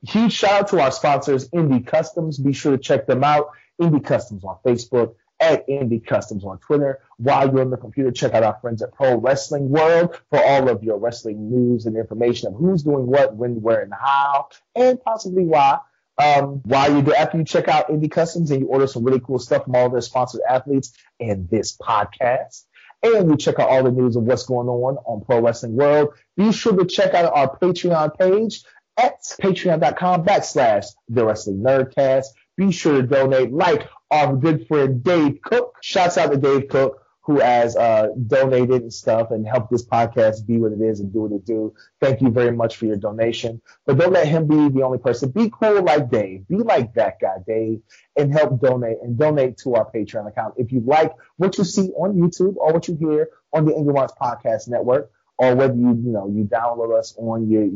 Huge shout out to our sponsors, Indie Customs. Be sure to check them out. Indie Customs on Facebook, at Indie Customs on Twitter. While you're on the computer, check out our friends at Pro Wrestling World for all of your wrestling news and information of who's doing what, when, where, and how, and possibly why. While you do, after you check out Indie Customs and you order some really cool stuff from all their sponsored athletes and this podcast, and you check out all the news of what's going on Pro Wrestling World, be sure to check out our Patreon page at patreon.com/The Wrestling Nerdcast. Be sure to donate like our good friend Dave Cook. Shouts out to Dave Cook, who has donated and stuff and helped this podcast be what it is and do what it do. Thank you very much for your donation. But don't let him be the only person. Be cool like Dave. Be like that guy, Dave, and help donate to our Patreon account. If you like what you see on YouTube or what you hear on the AngryMarks Podcast Network, or whether you download us on your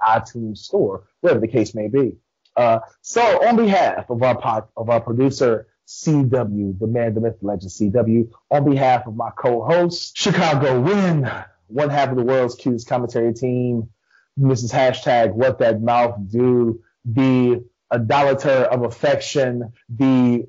iTunes store, whatever the case may be. So on behalf of our producer, CW, the man, the myth, the legend, CW, on behalf of my co-host, Chicago Win, one half of the world's cutest commentary team, Mrs. # What That Mouth Do, the idolater of affection, I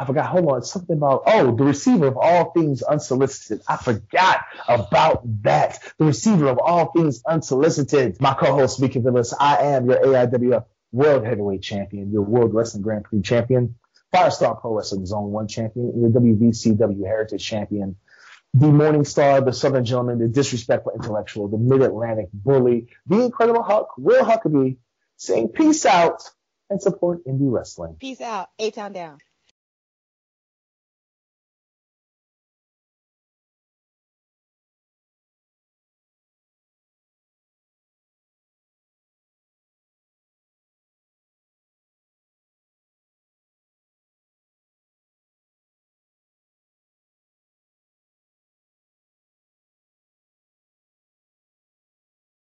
forgot, hold on, something about, the receiver of all things unsolicited. I forgot about that. The receiver of all things unsolicited. My co-host, Mickie James, I am your AIWF World Heavyweight Champion, your World Wrestling Grand Prix Champion, Firestar Pro Wrestling Zone 1 Champion, and your WVCW Heritage Champion, the Morning Star, the Southern Gentleman, the Disrespectful Intellectual, the Mid-Atlantic Bully, the Incredible Hulk, Will Huckabee, saying peace out and support indie wrestling. Peace out. A-Town down.